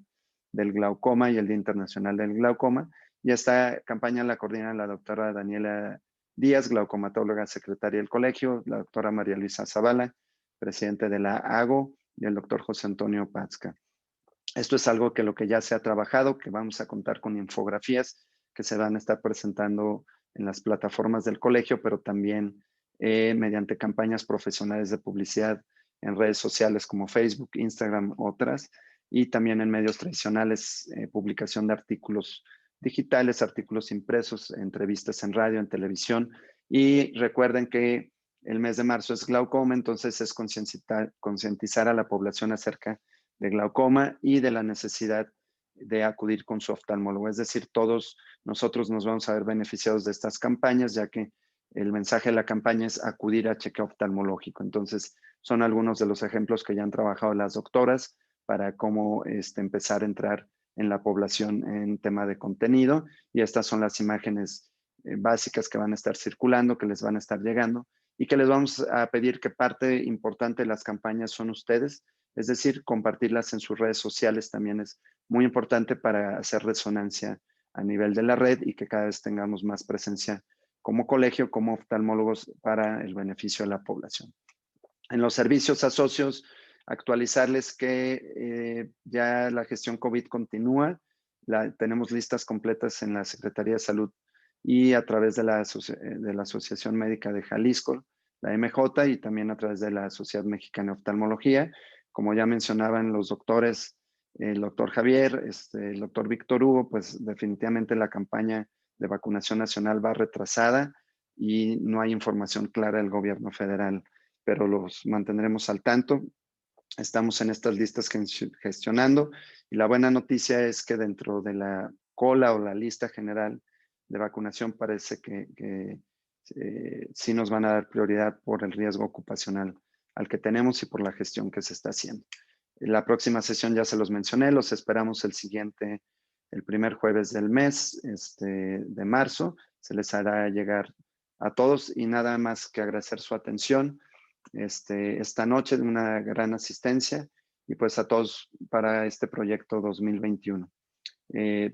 del Glaucoma y el Día Internacional del Glaucoma. Y esta campaña la coordina la doctora Daniela Díaz, glaucomatóloga secretaria del colegio, la doctora María Luisa Zavala, presidente de la AGO, y el doctor José Antonio Pátzca. Esto es algo que lo que ya se ha trabajado, que vamos a contar con infografías que se van a estar presentando en las plataformas del colegio, pero también mediante campañas profesionales de publicidad en redes sociales como Facebook, Instagram, otras, y también en medios tradicionales, publicación de artículos digitales, artículos impresos, entrevistas en radio, en televisión. Y recuerden que el mes de marzo es glaucoma, entonces es concientizar a la población acerca de glaucoma y de la necesidad de acudir con su oftalmólogo. Es decir, todos nosotros nos vamos a ver beneficiados de estas campañas, ya que el mensaje de la campaña es acudir a chequeo oftalmológico. Entonces, son algunos de los ejemplos que ya han trabajado las doctoras para cómo empezar a entrar en la población en tema de contenido. Y estas son las imágenes básicas que van a estar circulando, que les van a estar llegando y que les vamos a pedir que parte importante de las campañas son ustedes. Es decir, compartirlas en sus redes sociales también es muy importante para hacer resonancia a nivel de la red y que cada vez tengamos más presencia como colegio, como oftalmólogos para el beneficio de la población. En los servicios a socios, actualizarles que ya la gestión COVID continúa. Tenemos listas completas en la Secretaría de Salud y a través de la Asociación Médica de Jalisco, la MJ, y también a través de la Sociedad Mexicana de Oftalmología. Como ya mencionaban los doctores, el doctor Javier, el doctor Víctor Hugo, pues definitivamente la campaña de vacunación nacional va retrasada y no hay información clara del gobierno federal, pero los mantendremos al tanto. Estamos en estas listas gestionando y la buena noticia es que dentro de la cola o la lista general de vacunación parece que sí nos van a dar prioridad por el riesgo ocupacional al que tenemos y por la gestión que se está haciendo. La próxima sesión ya se los mencioné, los esperamos el primer jueves del mes de marzo. Se les hará llegar a todos y nada más que agradecer su atención esta noche, de una gran asistencia y pues a todos para este proyecto 2021.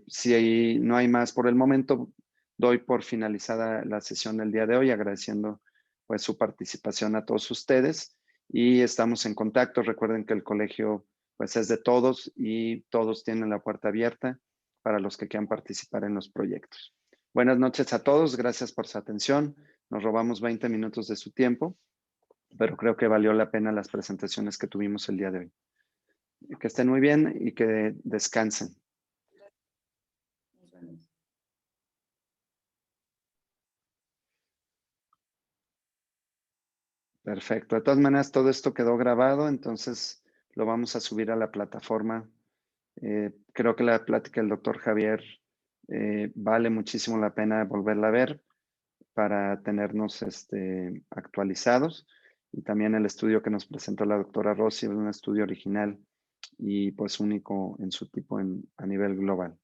Si no hay más por el momento, doy por finalizada la sesión del día de hoy, agradeciendo pues su participación a todos ustedes y estamos en contacto. Recuerden que el colegio pues es de todos y todos tienen la puerta abierta para los que quieran participar en los proyectos. Buenas noches a todos, gracias por su atención. Nos robamos 20 minutos de su tiempo, pero creo que valió la pena las presentaciones que tuvimos el día de hoy. Que estén muy bien y que descansen. Perfecto. De todas maneras, todo esto quedó grabado, entonces lo vamos a subir a la plataforma. Creo que la plática del doctor Javier vale muchísimo la pena volverla a ver para tenernos actualizados. Y también el estudio que nos presentó la doctora Rossi, un estudio original y pues único en su tipo a nivel global.